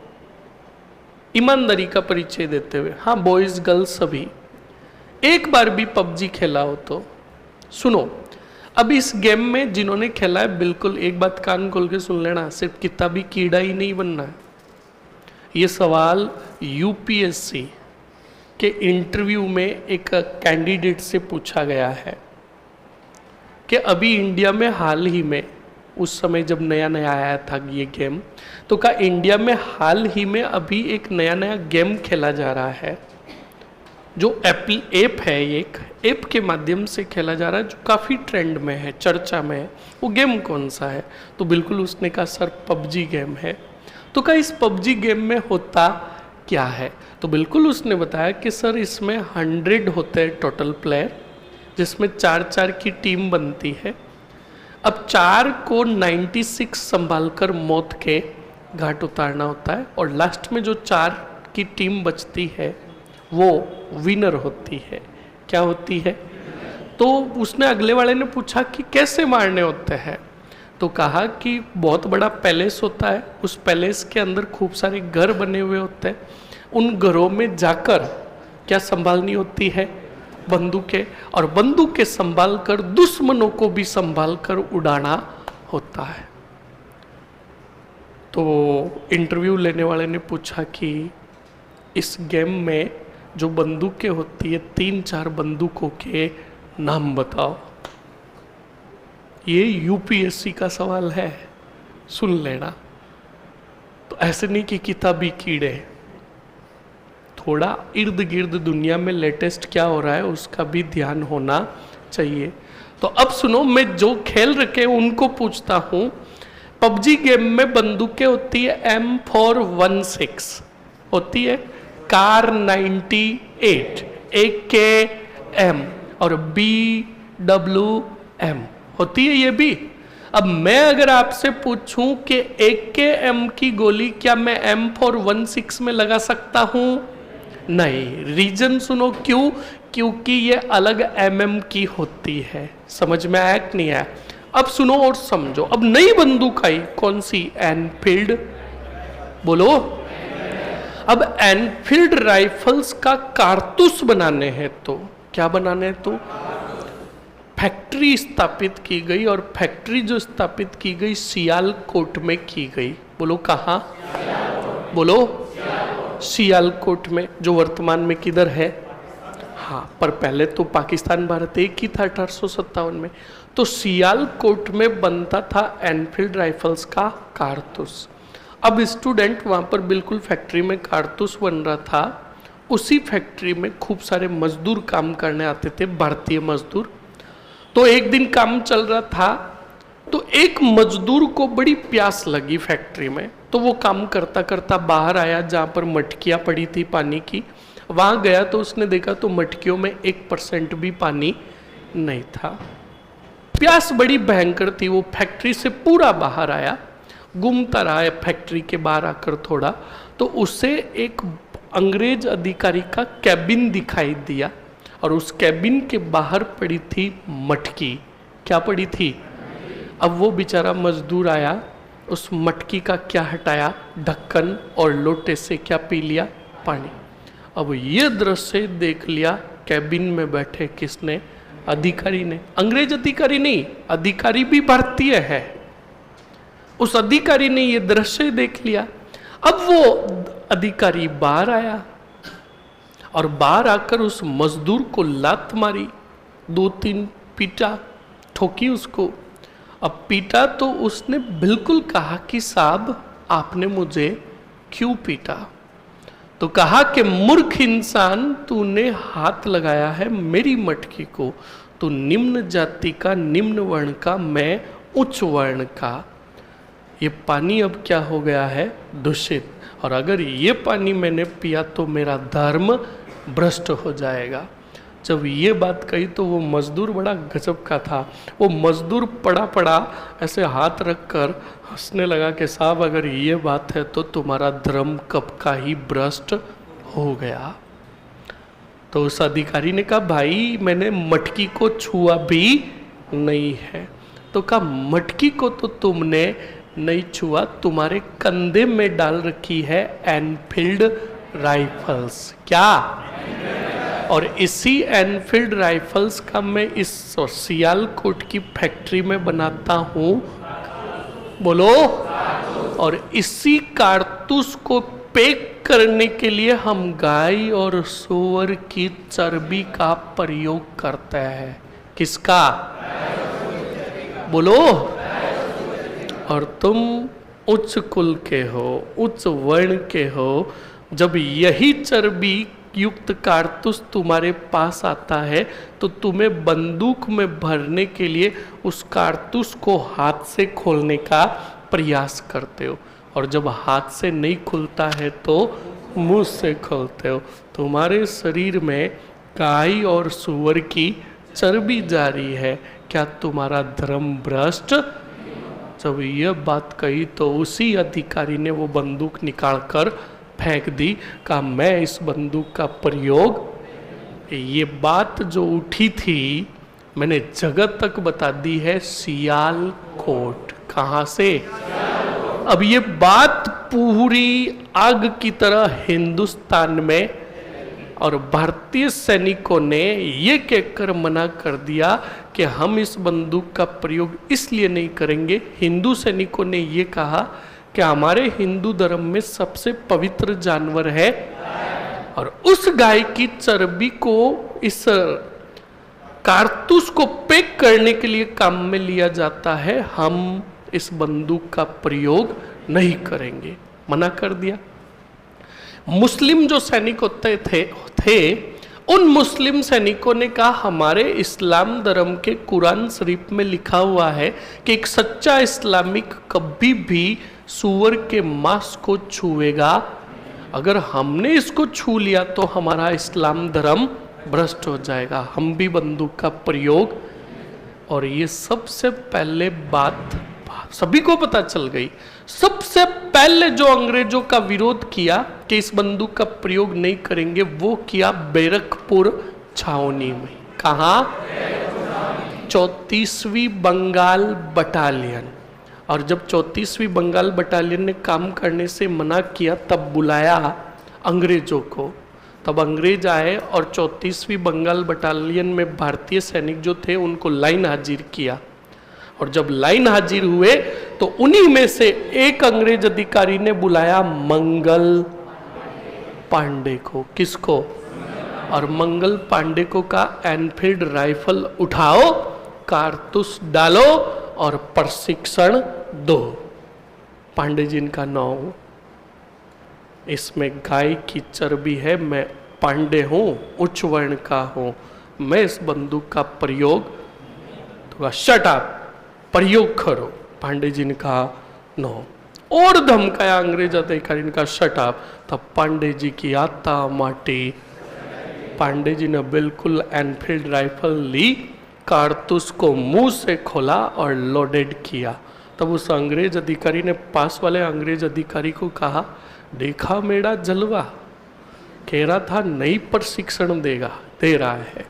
ईमानदारी का परिचय देते हुए, हाँ बॉयज गर्ल्स सभी, एक बार भी पबजी खेला हो तो सुनो। अब इस गेम में जिन्होंने खेला है, बिल्कुल एक बात कान खोल के सुन लेना, सिर्फ किताबी कीड़ा ही नहीं बनना है। ये सवाल यूपीएससी के इंटरव्यू में एक कैंडिडेट से पूछा गया है कि अभी इंडिया में हाल ही में, उस समय जब नया नया आया था ये गेम, तो क्या इंडिया में हाल ही में अभी एक नया गेम खेला जा रहा है जो ऐप है, एक ऐप के माध्यम से खेला जा रहा है जो काफ़ी ट्रेंड में है, चर्चा में है, वो गेम कौन सा है? तो बिल्कुल उसने कहा सर पबजी गेम है। तो क्या इस पबजी गेम में होता क्या है? तो बिल्कुल उसने बताया कि सर इसमें 100 होते हैं टोटल प्लेयर, जिसमें 4-4 की टीम बनती है। अब 4 को 96 संभाल कर मौत के घाट उतारना होता है और लास्ट में जो 4 की टीम बचती है वो विनर होती है। क्या होती है? तो उसने अगले वाले ने पूछा कि कैसे मारने होते हैं? तो कहा कि बहुत बड़ा पैलेस होता है, उस पैलेस के अंदर खूब सारे घर बने हुए होते हैं, उन घरों में जाकर क्या संभालनी होती है? बंदूकें, और बंदूकें संभाल कर दुश्मनों को भी संभाल कर उड़ाना होता है। तो इंटरव्यू लेने वाले ने पूछा कि इस गेम में जो बंदूकें होती है, 3-4 बंदूकों के नाम बताओ। ये यूपीएससी का सवाल है, सुन लेना। तो ऐसे नहीं कि किताबी कीड़े, थोड़ा इर्द गिर्द दुनिया में लेटेस्ट क्या हो रहा है उसका भी ध्यान होना चाहिए। तो अब सुनो, मैं जो खेल रखे उनको पूछता हूं। पबजी गेम में बंदूकें होती है M416, होती है कार 98, AKM और BWM, होती है ये भी। अब मैं अगर आपसे पूछूं कि AKM की गोली क्या मैं M416 में लगा सकता हूं? नहीं। रीजन सुनो क्यों? क्योंकि ये अलग MM की होती है। समझ में आया कि नहीं आया? अब सुनो और समझो। अब नई बंदूक आई, कौन सी? एनफील्ड। बोलो। अब एनफील्ड राइफल्स का कारतूस बनाने हैं तो क्या बनाने हैं? तो फैक्ट्री स्थापित की गई, और फैक्ट्री जो स्थापित की गई सियालकोट में की गई। बोलो कहाँ? बोलो। सियालकोट में, जो वर्तमान में किधर है? हाँ, पर पहले तो पाकिस्तान भारत एक ही था 1857 में। तो सियालकोट में बनता था एनफील्ड राइफल्स का कारतूस। अब स्टूडेंट वहाँ पर बिल्कुल फैक्ट्री में कारतूस बन रहा था। उसी फैक्ट्री में खूब सारे मजदूर काम करने आते थे, भारतीय मजदूर। तो एक दिन काम चल रहा था, तो एक मजदूर को बड़ी प्यास लगी फैक्ट्री में। तो वो काम करता करता बाहर आया जहाँ पर मटकियाँ पड़ी थी पानी की। वहाँ गया तो उसने देखा तो मटकियों में 1% भी पानी नहीं था। प्यास बड़ी भयंकर थी। वो फैक्ट्री से पूरा बाहर आया, घूमता रहा है फैक्ट्री के बाहर आकर थोड़ा, तो उसे एक अंग्रेज अधिकारी का कैबिन दिखाई दिया और उस कैबिन के बाहर पड़ी थी मटकी। क्या पड़ी थी? अब वो बेचारा मजदूर आया, उस मटकी का क्या हटाया? ढक्कन, और लोटे से क्या पी लिया? पानी। अब ये दृश्य देख लिया कैबिन में बैठे किसने? अधिकारी ने। अंग्रेज अधिकारी नहीं, अधिकारी भी भारतीय है। उस अधिकारी ने ये दृश्य देख लिया। अब वो अधिकारी बाहर आया और बाहर आकर उस मजदूर को लात मारी, 2-3 पीटा, ठोकी उसको। अब पीटा तो उसने बिल्कुल कहा कि साहब आपने मुझे क्यों पीटा? तो कहा कि मूर्ख इंसान, तूने हाथ लगाया है मेरी मटकी को। तू निम्न जाति का, निम्न वर्ण का, मैं उच्च वर्ण का। ये पानी अब क्या हो गया है? दूषित। और अगर ये पानी मैंने पिया तो मेरा धर्म भ्रष्ट हो जाएगा। जब ये बात कही तो वो मजदूर बड़ा गजब का था। वो मजदूर पड़ा ऐसे हाथ रख कर हंसने लगा कि साहब अगर ये बात है तो तुम्हारा धर्म कब का ही भ्रष्ट हो गया। तो उस अधिकारी ने कहा भाई मैंने मटकी को छुआ भी नहीं है। तो कहा मटकी को तो तुमने नहीं छुआ, तुम्हारे कंधे में डाल रखी है एनफील्ड राइफल्स। क्या? और इसी एनफील्ड राइफल्स का मैं इस सियालकोट की फैक्ट्री में बनाता हूँ। बोलो। और इसी कारतूस को पैक करने के लिए हम गाय और सूअर की चर्बी का प्रयोग करते हैं। किसका? बोलो। और तुम उच्च कुल के हो, उच्च वर्ण के हो। जब यही चर्बी युक्त कारतूस तुम्हारे पास आता है तो तुम्हें बंदूक में भरने के लिए उस कारतूस को हाथ से खोलने का प्रयास करते हो, और जब हाथ से नहीं खुलता है तो मुंह से खोलते हो। तुम्हारे शरीर में गाय और सूअर की चर्बी जारी है। क्या तुम्हारा धर्म भ्रष्ट? जब यह बात कही तो उसी अधिकारी ने वो बंदूक निकालकर फेंक दी। कहा मैं इस बंदूक का प्रयोग, ये बात जो उठी थी मैंने जगत तक बता दी है, सियालकोट। कहाँ से? अब ये बात पूरी आग की तरह हिंदुस्तान में, और भारतीय सैनिकों ने ये कहकर मना कर दिया कि हम इस बंदूक का प्रयोग इसलिए नहीं करेंगे। हिंदू सैनिकों ने ये कहा कि हमारे हिंदू धर्म में सबसे पवित्र जानवर है, और उस गाय की चर्बी को इस कारतूस को पैक करने के लिए काम में लिया जाता है। हम इस बंदूक का प्रयोग नहीं करेंगे। मना कर दिया। मुस्लिम जो सैनिक होते थे उन मुस्लिम सैनिकों ने कहा हमारे इस्लाम धर्म के कुरान शरीफ में लिखा हुआ है कि एक सच्चा इस्लामिक कभी भी सूअर के मांस को छुएगा। अगर हमने इसको छू लिया तो हमारा इस्लाम धर्म भ्रष्ट हो जाएगा। हम भी बंदूक का प्रयोग। और ये सबसे पहले बात सभी को पता चल गई। सबसे पहले जो अंग्रेजों का विरोध किया कि इस बंदूक का प्रयोग नहीं करेंगे, वो किया बैरकपुर छावनी में। कहा? 34वीं बंगाल बटालियन। और जब 34वीं बंगाल बटालियन ने काम करने से मना किया तब बुलाया अंग्रेजों को। तब अंग्रेज आए और 34वीं बंगाल बटालियन में भारतीय सैनिक जो थे उनको लाइन हाजिर किया। और जब लाइन हाजिर हुए तो उन्हीं में से एक अंग्रेज अधिकारी ने बुलाया मंगल पांडे को। किसको? और मंगल पांडे को कहा एनफील्ड राइफल उठाओ, कारतूस डालो और प्रशिक्षण दो। पांडे जी का नाम, इसमें गाय की चर्बी है, मैं पांडे हूँ, उच्च वर्ण का हूँ, मैं इस बंदूक का प्रयोग। तो शट अप, प्रयोग करो। पांडे जी ने कहा नो, और धमकाया अंग्रेज अधिकारी ने कहा शट अप। तब पांडे जी की आत्मा माटी। पांडे जी ने बिल्कुल एनफील्ड राइफल ली, कारतूस को मुंह से खोला और लोडेड किया। तब उस अंग्रेज अधिकारी ने पास वाले अंग्रेज अधिकारी को कहा देखा मेरा जलवा, कह रहा था नई प्रशिक्षण दे रहा है।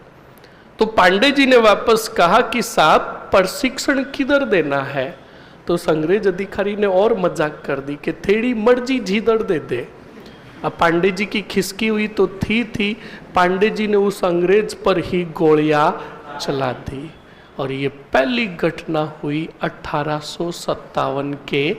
तो पांडे जी ने वापस कहा कि साहब प्रशिक्षण किधर देना है? तो उस अंग्रेज अधिकारी ने और मजाक कर दी कि तेरी मर्जी जिधर दे दे। अब पांडे जी की खिसकी हुई तो थी, पांडे जी ने उस अंग्रेज पर ही गोलियां चला दी। और ये पहली घटना हुई 1857 के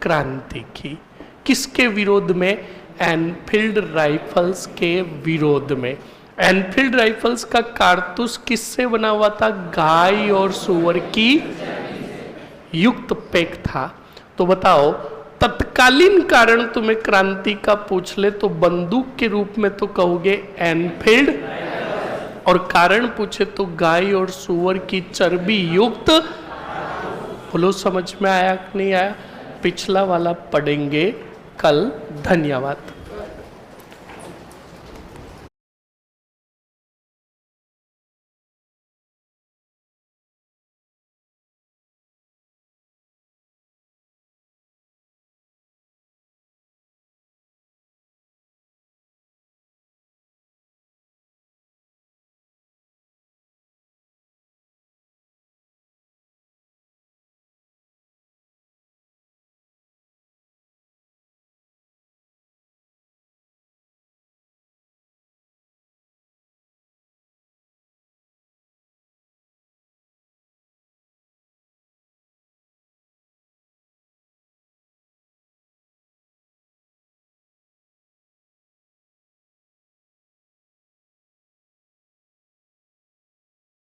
क्रांति की। किसके विरोध में? एनफील्ड राइफल्स के विरोध में। एनफील्ड राइफल्स का कारतूस किससे बना हुआ था? गाय और सुअर की युक्त पैक था। तो बताओ, तत्कालीन कारण तुम्हें क्रांति का पूछ ले तो बंदूक के रूप में तो कहोगे एनफील्ड, और कारण पूछे तो गाय और सुअर की चर्बी युक्त। बोलो समझ में आया कि नहीं आया? पिछला वाला पढ़ेंगे कल। धन्यवाद।